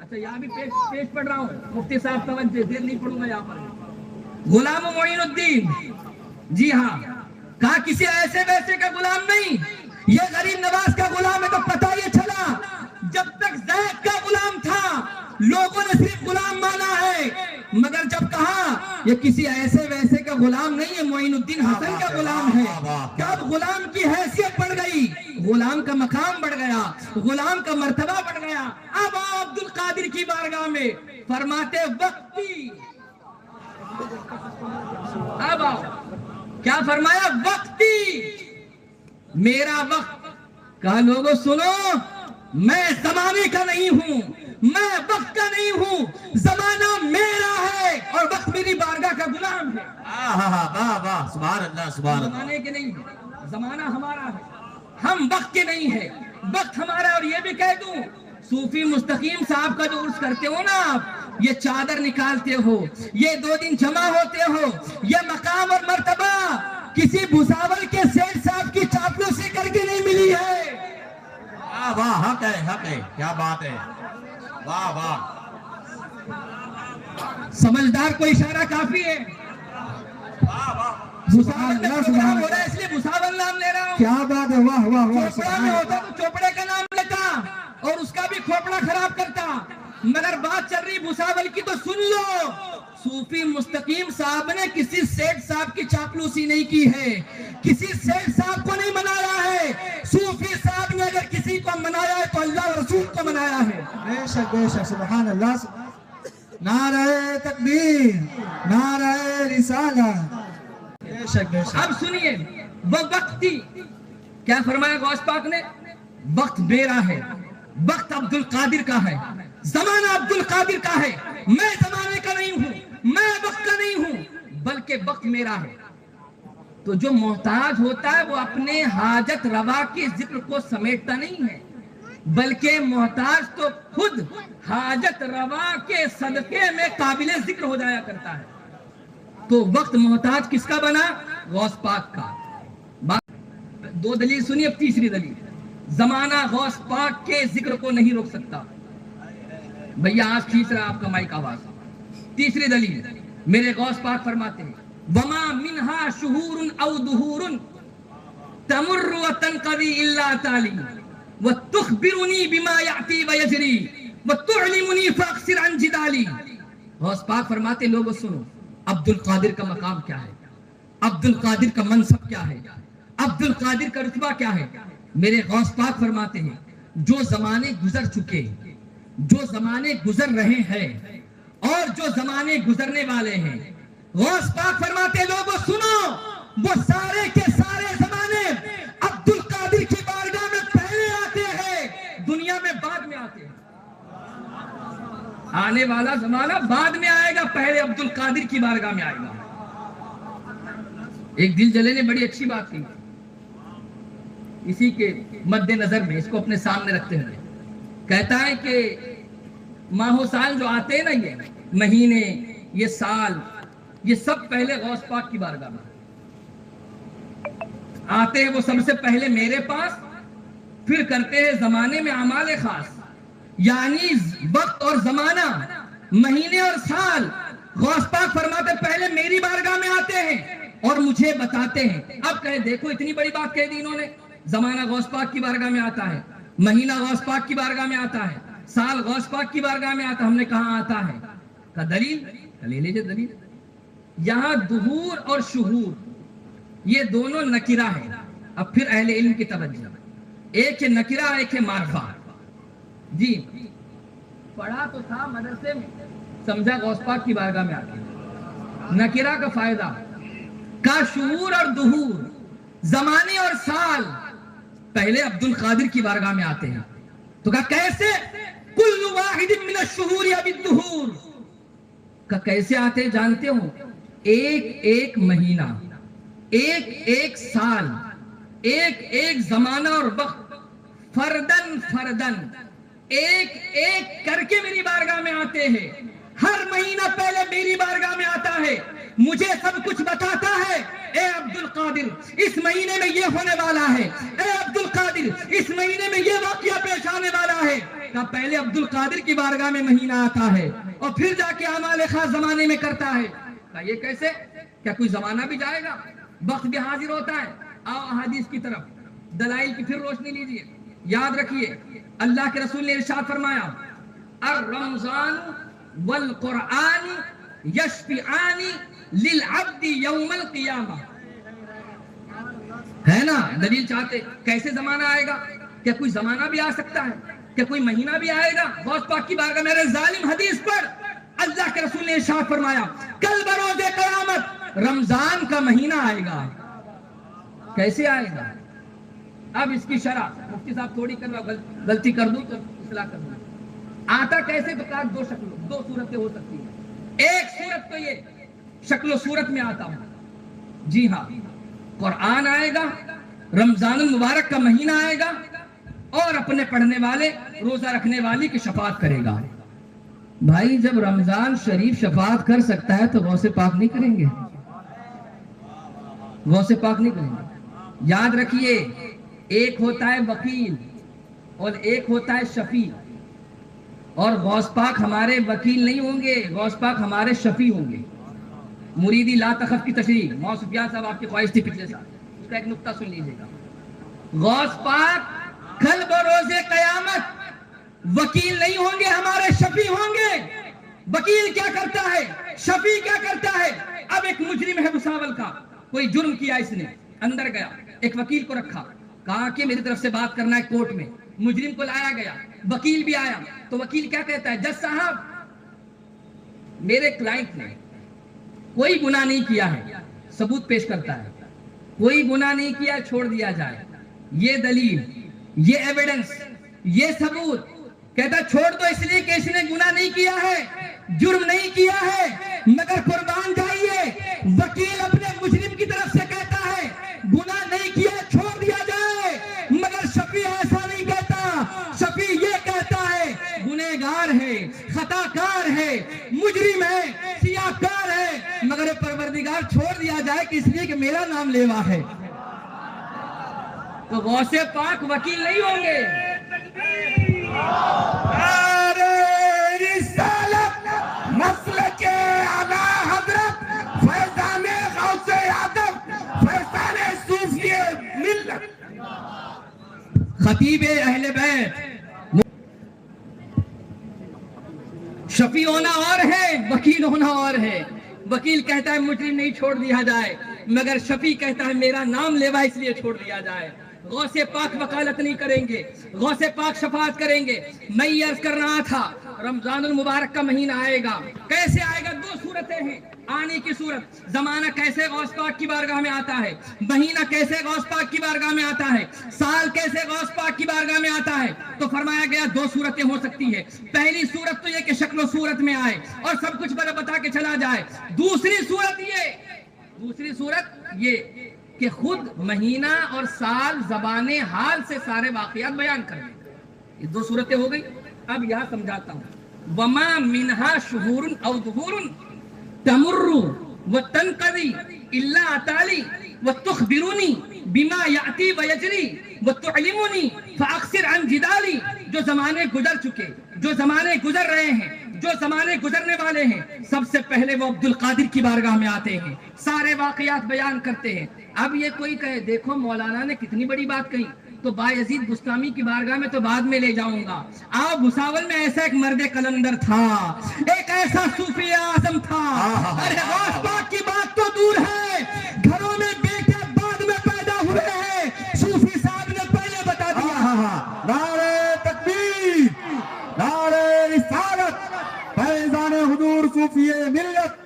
اچھا یہاں بھی پیش پڑھ رہا ہوں، مفتی صاحب توجہ، دیر نہیں پڑھوں گا یہاں پر. غلام معین الدین، جی ہاں. کہا کسی ایسے ویسے کا غلام نہیں، یہ غریب نواز کا غلام ہے. تو پتہ یہ چلا جب تک زید کا غلام تھا لوگوں نے صرف غلام مانا ہے، مگر جب کہا یہ کسی ایسے ویسے کا غلام نہیں ہے، معین الدین حسن کا غلام ہے، تب غلام کی حیثیت بڑھ گئی، غلام کا مقام بڑھ گیا، غلام کا مرتبہ بڑھ گیا. اب عبد القادر کی بارگاہ میں فرماتے وقتی، اب کیا فرمایا؟ وقتی، میرا وقت. کہا لوگوں سنو، میں زمانے کا نہیں ہوں، میں وقت کا نہیں ہوں، زمانہ میرا ہے اور وقت میری بارگاہ کا غلام ہے. واہ واہ، سبحان اللہ سبحان اللہ. زمانے کے نہیں ہے، زمانہ ہمارا ہے، ہم وقت کے نہیں ہے، وقت ہمارا. اور یہ بھی کہہ دوں، صوفی مستقیم صاحب کا جو عرس کرتے ہو نا آپ، یہ چادر نکالتے ہو، یہ 2 دن جمع ہوتے ہو، یہ مقام اور مرتبہ کسی بھساول کے سیٹ صاحب کی چاپلوسی کر کے نہیں ملی ہے. واہ واہ، حق ہے، کیا بات ہے. واہ واہ، سمجھدار کو اشارہ کافی ہے. بھساول میں پروگرام ہو رہا ہے اس لیے بھساول نام لے رہا ہوں. کیا بات ہے، واہ واہ واہ. چوپڑا میں ہوتا تو چوپڑے کا نام لیتا اور اس کا بھی کھوپڑا خراب کرتا، مگر بات چل رہی بھساول کی تو سن لو. صوفی مستقیم صاحب نے کسی سیٹ صاحب کی چاپلوسی نہیں کی ہے، کسی سیٹ صاحب کو نہیں منایا ہے. صوفی صاحب نے اگر کسی کو منایا ہے تو اللہ رسول کو منایا ہے. بے شک بے شک، سبحان اللہ. نعرہ تکبیر، نعرہ رسالت. بے شک بے شک. اب سنیے، وہ وقتی کیا فرمایا غوث پاک نے؟ وقت میرا ہے، وقت عبد القادر کا ہے، زمانہ عبد القادر کا ہے. میں زمانے کا نہیں ہوں، میں وقت کا نہیں ہوں، بلکہ وقت میرا ہے۔ تو جو محتاج ہوتا ہے وہ اپنے حاجت روا کے ذکر کو سمیٹتا نہیں ہے، بلکہ محتاج تو خود حاجت روا کے صدقے میں قابل ذکر ہو جایا کرتا ہے۔ تو وقت محتاج کس کا بنا؟ غوث پاک کا۔ دو دلیل سنی، اب تیسری دلیل، زمانہ غوث پاک کے ذکر کو نہیں روک سکتا۔ بھیا آج کھینچ رہا آپ کا مائک آواز۔ تیسری دلیل، میرے غوث پاک فرماتے ہیں وما منہا شہور او دہور تمر وتنقضی الا تالی وتخبرنی بما یاتی ویجری وتعلمنی فاقصر عن جدالی۔ غوث پاک فرماتے لوگوں سنو، عبد القادر کا مقام کیا ہے، عبد القادر کا منصب کیا ہے، عبد القادر کا رتبہ کیا ہے۔ میرے غوث پاک فرماتے ہیں جو زمانے گزر چکے، جو زمانے گزر رہے ہیں اور جو زمانے گزرنے والے ہیں، غوث پاک فرماتے لوگوں سنو، وہ سارے کے سارے زمانے عبد القادر کی بارگاہ میں پہلے آتے ہیں، دنیا میں بعد میں آتے ہیں۔ آنے والا زمانہ بعد میں آئے گا، پہلے عبد القادر کی بارگاہ میں آئے گا۔ ایک دل جلے نے بڑی اچھی بات کی، اسی کے مد نظر میں اس کو اپنے سامنے رکھتے ہوئے کہتا ہے کہ ماہ و سال جو آتے ہیں نا، یہ مہینے، یہ سال، یہ سب پہلے غوث پاک کی بارگاہ میں آتے ہیں۔ وہ سب سے پہلے میرے پاس، پھر کرتے ہیں زمانے میں اعمال خاص، یعنی وقت اور زمانہ، مہینے اور سال، غوث پاک فرماتے پہلے میری بارگاہ میں آتے ہیں اور مجھے بتاتے ہیں۔ اب کہے دیکھو اتنی بڑی بات کہہ دی انہوں نے، زمانہ غوث پاک کی بارگاہ میں آتا ہے، مہینہ غوث پاک کی بارگاہ میں آتا ہے، سال غوث پاک کی بارگاہ میں آتا ہے۔ ہم نے کہاں آتا ہے؟ کا دلیل لے لیجیے دلیل۔ یہاں دہور اور شہور یہ دونوں نکرہ ہے۔ اب پھر اہل علم کی توجہ، ایک ہے نکرہ، ایک ہے معرفہ۔ جی پڑھا تو تھا مدرسے میں، سمجھا غوث پاک کی بارگاہ میں آتے۔ نکرہ کا فائدہ، کا شہور اور دہور، زمانے اور سال پہلے عبد القادر کی بارگاہ میں آتے ہیں۔ تو کہا کیسے؟ کل واحد من الشہور یا بالدہور، کہ کیسے آتے ہیں جانتے ہو؟ ایک ایک مہینہ، ایک ایک سال، ایک ایک زمانہ اور وقت، فردن فردن، ایک ایک کر کے میری بارگاہ میں آتے ہیں۔ ہر مہینہ پہلے میری بارگاہ میں آتا ہے، مجھے سب کچھ بتاتا ہے۔ اے عبد القادر اس مہینے میں یہ ہونے والا ہے، اے عبد القادر اس مہینے میں یہ واقعہ پیش آنے والا ہے۔ کہ پہلے عبد القادر کی بارگاہ میں مہینہ آتا ہے اور پھر جا کے اعمال خاص زمانے میں کرتا ہے۔ کہ یہ کیسے؟ کیا کوئی زمانہ بھی جائے گا، وقت بھی حاضر ہوتا ہے؟ آؤ احادیث کی طرف، دلائل کی پھر روشنی لیجئے۔ یاد رکھیے اللہ کے رسول نے ارشاد فرمایا الرمضان والقرآن یشفعان للعبد یوم القیامہ، ہے نا؟ دلیل چاہتے کیسے زمانہ آئے گا؟ کیا کوئی زمانہ بھی آ سکتا ہے؟ کیا کوئی مہینہ بھی آئے گا؟ غوث پاک کی بارگاہ میرے ظالم حدیث پر اللہ کے رسول نے ارشاد فرمایا کل بروز قیامت رمضان کا مہینہ آئے گا۔ کیسے آئے گا؟ اب اس کی شرح مفتی صاحب تھوڑی کر رہا، غلطی کر دوں تو اصلاح کر دوں۔ آتا کیسے؟ تو کہا دو شکلوں، دو صورتیں ہو سکتی ہیں۔ ایک صورت تو یہ شکل و صورت میں آتا ہوں، جی ہاں، قرآن آئے گا، رمضان المبارک کا مہینہ آئے گا اور اپنے پڑھنے والے، روزہ رکھنے والی کی شفاعت کرے گا۔ بھائی جب رمضان شریف شفاعت کر سکتا ہے تو غوث پاک نہیں کریں گے؟ غوث پاک نہیں کریں گے؟ یاد رکھیے ایک ہوتا ہے وکیل اور ایک ہوتا ہے شفیع، اور غوث پاک ہمارے وکیل نہیں ہوں گے، غوث پاک ہمارے شفیع ہوں گے۔ مریدی لا تخف کی تشریح مولانا سفیان صاحب آپ کی خواہش تھی پچھلے سال، اس کا ایک نقطہ سن لیجیے گا۔ غوث پاک کل بروز قیامت وکیل نہیں ہوں گے، ہمارے شفیع ہوں گے۔ وکیل کیا کرتا ہے؟ شفیع کیا کرتا ہے؟ اب ایک مجرم ہے بھساول کا، کوئی جرم کیا، اس نے اندر گیا، ایک وکیل کو رکھا، کہا کہ میری طرف سے بات کرنا ہے کورٹ میں۔ مجرم کو لایا گیا، وکیل بھی آیا، تو وکیل کیا کہتا ہے؟ جج صاحب میرے کلائنٹ نے کوئی گناہ نہیں کیا ہے، ثبوت پیش کرتا ہے، کوئی گناہ نہیں کیا، چھوڑ دیا جائے، یہ دلیل، یہ ایویڈنس، یہ ثبوت، کہتا چھوڑ دو اس لیے کہ اس نے گناہ نہیں کیا ہے۔ جرم نہیں کیا ہے مگر قربان جائیے. وکیل اپنے مجرم کی طرف سے کہتا ہے گناہ نہیں کیا چھوڑ دیا جائے، مگر شفیع ایسا نہیں کہتا. شفیع یہ کہتا ہے گنہگار ہے، خطا کار ہے، مجرم ہے، سیاہکار ہے، مگر پروردگار چھوڑ دیا جائے کہ اس لیے کہ میرا نام لیوا ہے. تو غوث پاک وکیل نہیں ہوں گے. مسلک اعلی حضرت فیضان غوث اعظم فیضان صوفی ملت خطیب اہل بیت. شفیع ہونا اور ہے، وکیل ہونا اور ہے. وکیل کہتا ہے مجرم نہیں چھوڑ دیا جائے، مگر شفیع کہتا ہے میرا نام لیوا اس لیے چھوڑ دیا جائے. غوث پاک وکالت نہیں کریں گے، غوث پاک شفاعت کریں گے. میں یہ عرض کر رہا تھا رمضان المبارک کا مہینہ آئے گا. کیسے آئے گا؟ دو صورتیں ہیں آنے کی صورت. زمانہ کیسے غوث پاک کی بارگاہ میں آتا ہے، مہینہ کیسے غوث پاک کی بارگاہ میں آتا ہے، سال کیسے غوث پاک کی بارگاہ میں آتا ہے. تو فرمایا گیا دو صورتیں ہو سکتی ہے. پہلی صورت تو یہ کہ شکل و صورت میں آئے اور سب کچھ بتا کے چلا جائے. دوسری صورت یہ کہ خود مہینہ اور سال زبان حال سے سارے واقعات بیان کریں. یہ دو صورتیں ہو گئی. اب یہاں سمجھاتا ہوں. وما منہا شہور او ظہور تمر وتنقضی الا اتالی وتخبرونی بما یاتی ویجری وتعلمونی فاکثر عن جدالی. جو زمانے گزر چکے، جو زمانے گزر رہے ہیں، جو زمانے گزرنے والے ہیں، سب سے پہلے وہ عبد القادر کی بارگاہ میں آتے ہیں، سارے واقعات بیان کرتے ہیں. اب یہ کوئی کہے دیکھو مولانا نے کتنی بڑی بات کہی، تو بایزید بستامی کی بارگاہ میں تو بعد میں لے جاؤں گا. آپ بھساول میں ایسا ایک مرد قلندر تھا، ایک ایسا صوفی اعظم تھا. ارے غوث پاک کی بات تو دور ہے، گھروں میں بیٹے بعد میں پیدا ہوئے ہیں. صوفی صاحب نے پہلے بتا دیا. نعرہ تکبیر، نعرہ رسالت، فیضان حضور صوفی ملت.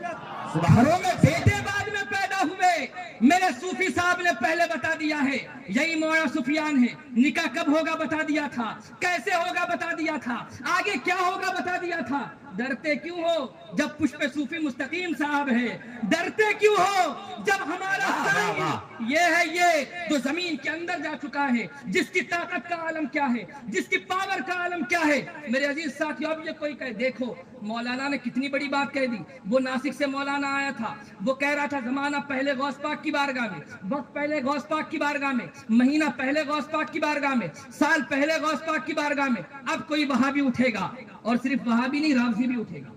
گھروں میں بیٹے بعد میں پیدا ہوئے، میرے صوفی صاحب نے پہلے بتا دیا ہے. یہی مولانا سفیان ہے. نکاح کب ہوگا بتا دیا تھا، کیسے ہوگا بتا دیا تھا، آگے کیا ہوگا بتا دیا تھا. ڈرتے کیوں ہو جب پشپ صوفی مستقیم صاحب ہے؟ ڈرتے کیوں ہو جب ہمارا سائیں یہ ہے، یہ جو زمین کے اندر جا چکا ہے، جس کی طاقت کا عالم کیا ہے، جس کی پاور کا عالم کیا ہے. میرے عزیز ساتھیو، اب یہ کوئی کہے دیکھو مولانا نے کتنی بڑی بات کہہ دی. وہ ناسک سے مولانا آیا تھا، وہ کہہ رہا تھا زمانہ پہلے غوث پاک کی بارگاہ میں، وقت پہلے غوث پاک کی بارگاہ میں، مہینہ پہلے غوث پاک کی بارگاہ میں، سال پہلے غوث پاک کی بارگاہ میں. اب کوئی وہابی اٹھے گا، اور صرف وہابی نہیں رافضی بھی اٹھے گا.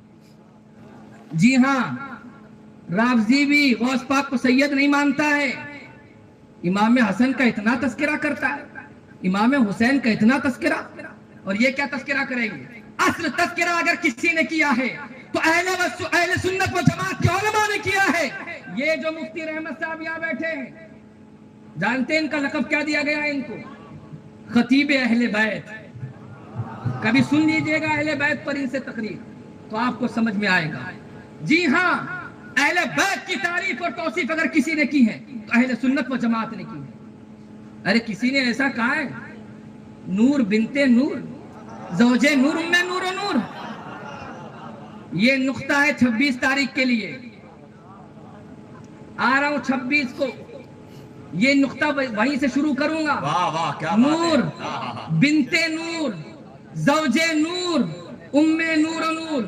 جی ہاں، رافضی بھی غوث پاک کو سید نہیں مانتا ہے. امام حسن کا اتنا تذکرہ کرتا ہے، امام حسین کا اتنا تذکرہ، اور یہ کیا تذکرہ کریں گے؟ اصل تذکرہ اگر کسی نے کیا ہے تو اہل سنت و جماعت کے علماء نے کیا ہے. یہ جو مفتی رحمت صاحب یہاں بیٹھے ہیں، جانتے ہیں ان کا لقب کیا دیا گیا ہے ان کو؟ خطیب اہل بیت. کبھی سن لیجئے گا اہل بیت پر ان سے تقریر تو آپ کو سمجھ میں آئے گا. جی ہاں، اہل بیت کی تعریف اور توصیف اگر کسی نے کی ہے تو اہل سنت و جماعت نے کی ہے. ارے کسی نے ایسا کہا ہے نور بنتے نور، زوجے نور، ام نور و نور. یہ نقطہ ہے 26 تاریخ کے لیے، آ رہا ہوں 26 کو. یہ نقطہ وہیں سے شروع کروں گا. نور بنتے نور، زوجے نور، ام نور و نور.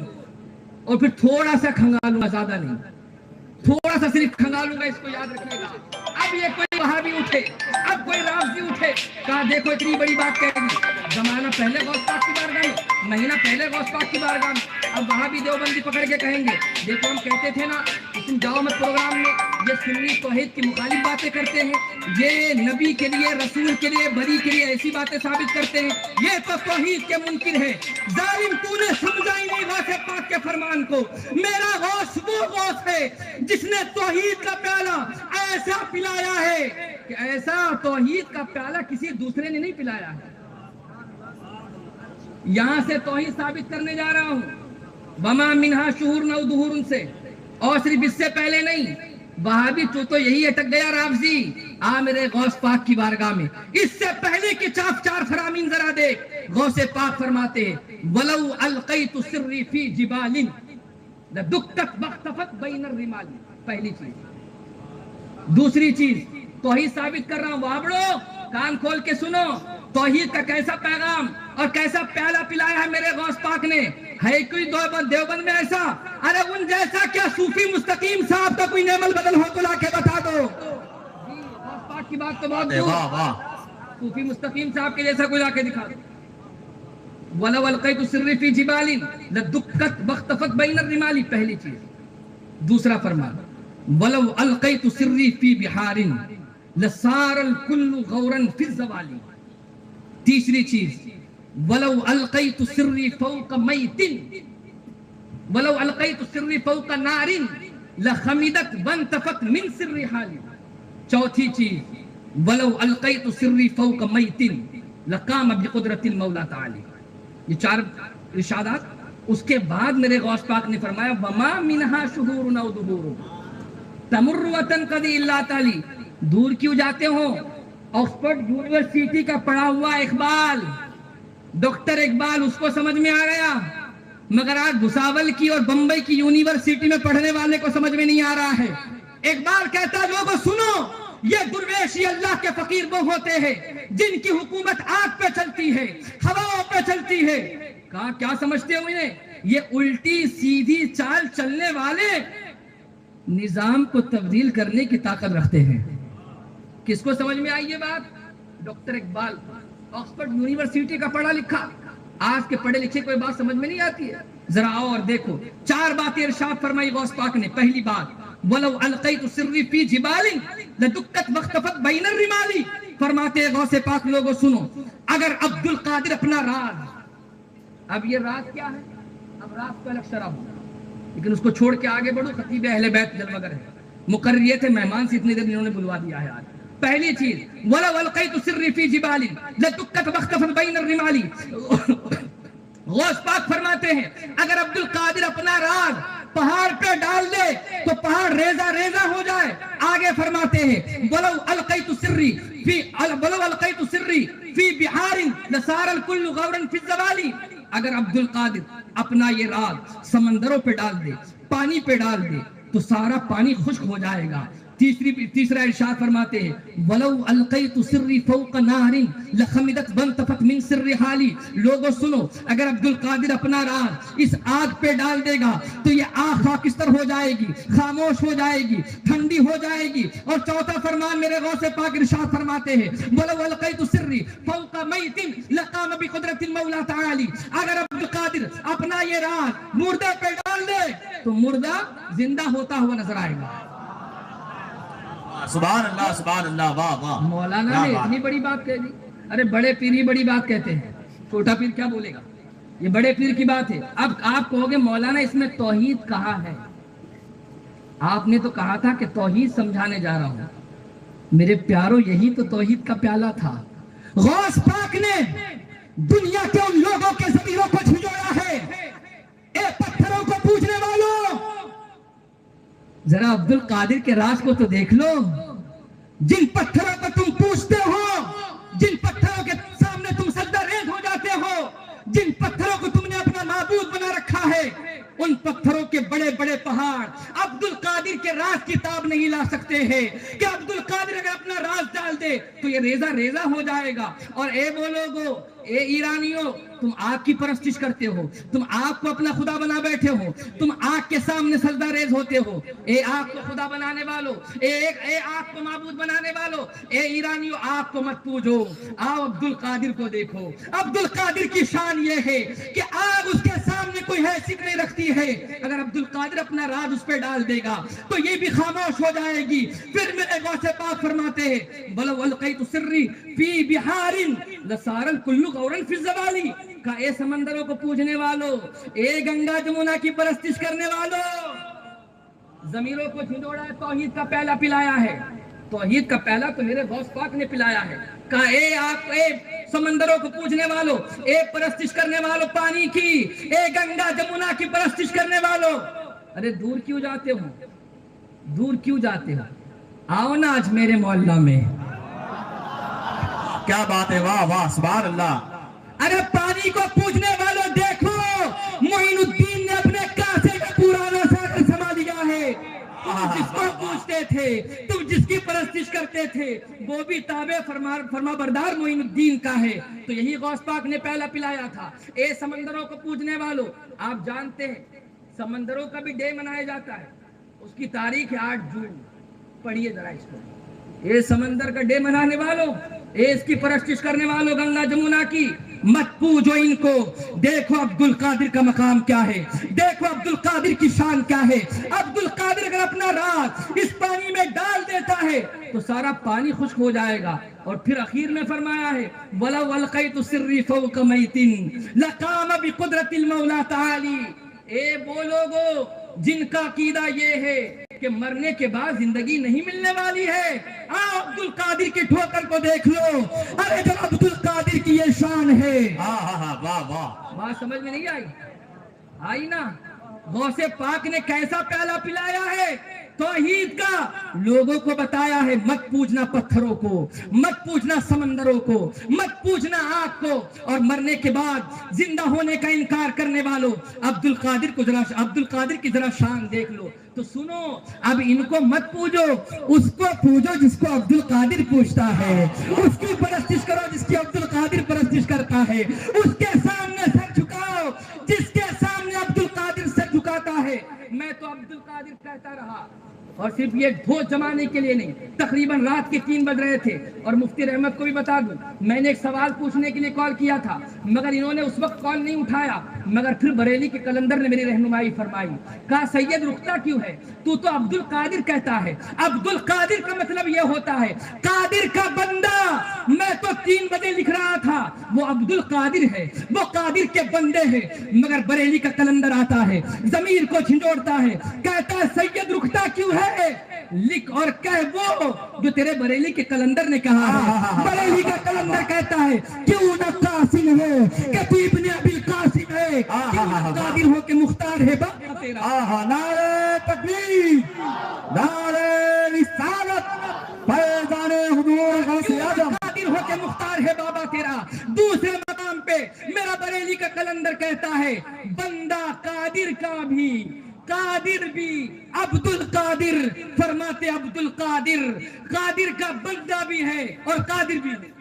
اور پھر تھوڑا سا کھنگالوں گا، زیادہ نہیں، تھوڑا سا صرف کھنگالوں گا، اس کو یاد رکھیے گا. اب یہ کوئی وہابی اٹھے، اب کوئی رافضی اٹھے، کہا دیکھو اتنی بڑی بات کہہ دی. زمانہ پہلے غوث پاک کی بارگاہ میں، مہینہ پہلے غوث پاک کی بارگاہ میں. اب وہابی دیوبندی پکڑ کے کہیں گے دیکھو ہم کہتے تھے نا تم جاؤ مت پروگرام میں، یہ سنی توحید کی مخالف باتیں کرتے ہیں، یہ نبی کے لیے، رسول کے لیے، بری کے لیے ایسی باتیں ثابت کرتے ہیں، یہ تو توحید کے منکر ہے. ظالم تو نے سمجھا ہی نہیں غوث پاک کے فرمان کو. میرا غوث وہ غوث ہے جس نے توحید کا پیالہ ایسا پلایا ہے کہ ایسا توحید کا پیالہ کسی دوسرے نے نہیں پلایا ہے. یہاں سے توحید ثابت کرنے جا رہا ہوں. وما منہا شہور نو ظہور سے، اور صرف اس سے پہلے نہیں. وہابی تو یہی اٹک گیا رافضی، آ میرے غوث پاک کی بارگاہ میں. اس سے پہلے کی چار فرامین ذرا دیکھ. غوث پاک فرماتے ہیں وَلَوْ أَلْقَيْتُ سِرِّي فِي جِبَالٍ لدکت واختفت بین الرمال، پہلی چیز۔ دوسری چیز توحید ثابت کر رہا ہوں، وابڑو کان کھول کے سنو، توحید کا کیسا پیغام اور کیسا پیالہ پلایا ہے میرے غوث پاک نے۔ ہے کوئی دیوبند میں ایسا؟ ارے ان جیسا کیا صوفی مستقیم صاحب کا کوئی نعم البدل ہو تو لا کے بتا دو۔ غوث پاک کی بات تو بہت دور، واہ واہ، صوفی مستقیم صاحب کے جیسا کوئی لا کے دکھا دو۔ وَلَوْ أَلْقَيْتُ سِرِّي فِي جِبَالٍ لَدُّكَّتْ وَاخْتَفَتْ بَيْنَ الرِّمَالِ، پہلی چیز۔ دوسرا فرمان وَلَوْ أَلْقَيْتُ سِرِّي فِي بِحَارٍ لَصَارَ الْكُلُّ غَوْرًا فِي الزَّوَالِ۔ تیسری چیز وَلَوْ أَلْقَيْتُ سِرِّي فَوْقَ مَيْتٍ وَلَوْ أَلْقَيْتُ سِرِّي فَوْقَ نَارٍ لَخَمِدَتْ وَانْتَفَتْ مِنْ سِرِّ حَالٍ۔ چوتھی چیز وَلَوْ أَلْقَيْتُ سِرِّي فَوْقَ مَيْتٍ لَقَامَ بِقُدْرَةِ الْمَوْلَى تَعَالَى۔ یہ چار ارشادات۔ اس کے بعد میرے غوث پاک نے فرمایا وَمَا مِنْهَا شُهُورٌ أَوْ دُبُورٌ تَمُرُّ وَتَنْقَضِي إِلَّا تَعْلِي۔ دور کیوں جاتے ہو؟ آکسفورڈ یونیورسٹی کا پڑھا ہوا اقبال، ڈاکٹر اقبال، اس کو سمجھ میں آ گیا، مگر آج بھساول کی اور بمبئی کی یونیورسٹی میں پڑھنے والے کو سمجھ میں نہیں آ رہا ہے۔ اقبال کہتا ہے لوگوں سنو، یہ درویش یہ اللہ کے فقیر وہ ہوتے ہیں جن کی حکومت آگ پہ چلتی ہے، ہواؤں پہ چلتی ہے۔ کہا کیا سمجھتے ہو انہیں؟ یہ الٹی سیدھی چال چلنے والے نظام کو تبدیل کرنے کی طاقت رکھتے ہیں۔ کس کو سمجھ میں آئی یہ بات؟ ڈاکٹر اقبال، آکسفورڈ یونیورسٹی کا پڑھا لکھا۔ آج کے پڑھے لکھے کوئی بات سمجھ میں نہیں آتی ہے؟ ذرا آؤ اور دیکھو، چار باتیں ارشاد فرمائی غوث پاک نے۔ پہلی بات وَلَوْ أَلْقَيْتُ سِرِّي فِي جِبَالٍ لَدُكَّتْ وَاخْتَفَتْ بَيْنَ الرِّمَالِ۔ فرماتے ہیں غوث پاک لوگوں سنو، اگر عبد القادر اپنا راز، اب یہ راز کیا ہے؟ اب راز کو الگ شرح ہوگا، لیکن اس کو چھوڑ کے آگے بڑھو۔ خطیب اہل بیت جلوگر ہے، مقرر یہ تھے، مہمان سے اتنی دیر انہوں نے بلوا دیا ہے آج۔ پہلی چیز وَلَوْ أَلْقَيْتُ سِرِّي فِي جِبَالٍ لَدُكَّتْ وَاخْتَفَتْ بَيْنَ الرِّمَالِ۔ غوث پاک فرماتے ہیں اگر عبد القادر اپنا راز پہاڑ پہ ڈال دے تو پہاڑ ریزہ ریزہ ہو جائے۔ آگے فرماتے ہیں وَلَوْ أَلْقَيْتُ سِرِّي فِي بِحَارٍ لَصَارَ الْكُلُّ غَوْرًا فِي الزَّوَالِ۔ اگر عبد القادر اپنا یہ راز سمندروں پہ ڈال دے، پانی پہ ڈال دے تو سارا پانی خشک ہو جائے گا۔ تیسرا ارشاد فرماتے ہیں وَلَوْ أَلْقَيْتُ سِرِّي فَوْقَ نَارٍ لَخَمِدَتْ وَانْتَفَتْ مِنْ سِرِّ حَالِي۔ لوگوں سنو، اگر عبد القادر اپنا راز اس آگ پہ ڈال دے گا تو یہ آگ خاکستر ہو جائے گی، خاموش ہو جائے گی، ٹھنڈی ہو جائے گی۔ اور چوتھا فرمان میرے غوث پاک ارشاد فرماتے ہیں وَلَوْ أَلْقَيْتُ سِرِّي فَوْقَ مَيْتٍ لَقَامَ بِقُدْرَةِ الْمَوْلَى تَعَالَى۔ اگر عبد القادر اپنا یہ راز مردے پہ ڈال دے تو مردہ زندہ ہوتا ہوا نظر آئے گا۔ سبحان اللہ سبحان اللہ، واہ واہ۔ مولانا نے اتنی بڑی بات کہہ دی۔ ارے بڑے پیر ہی بڑی بات کہتے ہیں، چھوٹا پیر کیا بولے گا؟ یہ بڑے پیر کی بات ہے۔ اب آپ کہو گے مولانا اس میں توحید کہاں ہے؟ آپ نے تو کہا تھا کہ توحید سمجھانے جا رہا ہوں۔ میرے پیاروں یہی تو توحید کا پیالہ تھا۔ غوث پاک نے دنیا کے ان لوگوں کے ضمیروں کو جھنجھوڑا ہے۔ اے پتھروں کو پوجنے والوں، ذرا عبد القادر کے راز کو تو دیکھ لو۔ جن پتھروں کو تم پوجتے ہو، جن پتھروں کے سامنے تم سجدہ ریز ہو جاتے ہو، جن پتھروں کو تم نے اپنا معبود بنا رکھا ہے، ان پتھروں کے بڑے بڑے پہاڑ عبد القادر کے راز کی تاب نہیں لا سکتے ہیں کہ عبد القادر اگر اپنا راز ڈال دے تو یہ ریزہ ریزہ ہو جائے گا۔ اور اے وہ لوگو، اے ایرانیوں، تم آگ کی پرستش کرتے ہو، تم آگ کو اپنا خدا بنا بیٹھے ہو، تم آگ کے سامنے سجدہ ریز ہوتے ہو۔ اے آگ کو خدا بنانے والو، اے آگ کو معبود بنانے والو، اے ایرانیوں آگ کو مت پوجو، آؤ عبد القادر کو دیکھو۔ عبد القادر کی شان یہ ہے کہ آگ اس کے سامنے کوئی حیثیت نہیں رکھتی ہے۔ اگر عبد القادر اپنا راز اس پہ ڈال دے گا تو یہ بھی خاموش ہو جائے گی۔ پھر میرے غوث پاک فرماتے ہیں وَلَوْ أَلْقَيْتُ سِرِّي فِي بِحَارٍ لَصَارَ الْكُلُّ غَوْرًا فِي الزَّوَالِ۔ کہ اے سمندروں کو پوجنے والوں، اے گنگا جمنا کی پرستش کرنے والوں، ضمیروں کو جھنجھوڑا ہے، توحید کا پیالہ پلایا ہے۔ توحید کا پیالہ تو میرے غوث پاک نے پلایا ہے۔ کہا اے آپ، اے سمندروں کو پوجنے والوں، اے پرستش کرنے والوں پانی کی، اے گنگا جمنا کی پرستش کرنے والوں، ارے دور کیوں جاتے ہو؟ دور کیوں جاتے ہو؟ آؤ نا آج میرے محلہ میں۔ کیا بات ہے، واہ واہ سبحان اللہ۔ ارے پانی کو پوجنے والوں دیکھو، معین الدین نے اپنے کاسے کا پرانا کرتے تھے، تم جس کی پرستش کرتے تھے وہ بھی تابع فرما بردار معین الدین کا ہے۔ تو یہی غوث پاک نے پہلا پلایا تھا۔ اے سمندروں کو پوجنے والوں، آپ جانتے ہیں سمندروں کا بھی ڈے منایا جاتا ہے، اس کی تاریخ ہے 8 جون۔ پڑھیے ذرا اس کو۔ اے سمندر کا ڈے منانے والوں، اے اس کی پرستش کرنے والوں، گنگا جمنا کی مت پوجو ان کو، دیکھو عبد القادر کا مقام کیا ہے، دیکھو عبد القادر کی شان کیا ہے۔ عبد القادر اگر اپنا راز اس پانی میں ڈال دیتا ہے تو سارا پانی خشک ہو جائے گا۔ اور پھر اخیر میں فرمایا ہے وَلَوْ أَلْقَيْتُ سِرِّي فَوْقَ مَيْتٍ لَقَامَ بِقُدْرَةِ الْمَوْلَى تَعَالِي۔ اے وہ لوگوں جن کا عقیدہ یہ ہے کہ مرنے کے بعد زندگی نہیں ملنے والی ہے، عبد القادر کی ٹھوکر کو دیکھ لو۔ ارے جب عبد القادر کی یہ شان ہے، واہ واہ، بات سمجھ میں نہیں آئی؟ آئی نا؟ غوث پاک نے کیسا پیالہ پلایا ہے توحید کا، لوگوں کو بتایا ہے مت پوجنا پتھروں کو، مت پوجنا سمندروں کو، مت پوجنا آگ کو، اور مرنے کے بعد زندہ ہونے کا انکار کرنے والوں عبد القادر کی ذرا شان دیکھ لو۔ تو سنو، اب ان کو مت پوجو، اس کو پوجو جس کو عبد القادر پوجتا ہے، اس کی پرستش کرو جس کی عبد القادر پرستش کرتا ہے، اس کے سامنے سر جھکاؤ جس کے سامنے عبد القادر سر جھکاتا ہے۔ میں تو عبد القادر کہتا رہا، اور صرف یہ دھوس جمانے کے لیے نہیں، تقریباً رات کے 3 بج رہے تھے، اور مفتی رحمت کو بھی بتا دوں میں نے ایک سوال پوچھنے کے لیے کال کیا تھا، مگر انہوں نے اس وقت کال نہیں اٹھایا، مگر پھر بریلی کے کلندر نے میری رہنمائی فرمائی، کہا سید رکتا کیوں ہے، تو عبد القادر کہتا ہے۔ عبد القادر کا مطلب یہ ہوتا ہے قادر کا بندہ۔ میں تو 3 بجے لکھ رہا تھا وہ عبد القادر ہے، وہ قادر کے بندے ہیں، مگر بریلی کا کلندر آتا ہے، ضمیر کو جھنجھوڑتا ہے، کہتا ہے سید رکتا کیوں ہے، لکھ اور کہہ وہ جو تیرے بریلی کے کلندر نے کہا ہے۔ بریلی کا کلندر کہتا ہے کیوں نہ قاسم ہے کہ تو ابن ابی القاسم ہے، کیوں نہ قادر ہو کہ مختار ہے باپ تیرا۔ نعرہ تکبیر، نعرہ رسالت، فیضان حضور غوث اعظم، قادر ہو کے مختار ہے بابا تیرا۔ دوسرے مقام پہ میرا بریلی کا کلندر کہتا ہے بندہ قادر کا بھی، قادر بھی، عبد القادر، فرماتے عبد القادر قادر کا بندہ بھی ہے اور قادر بھی ہے۔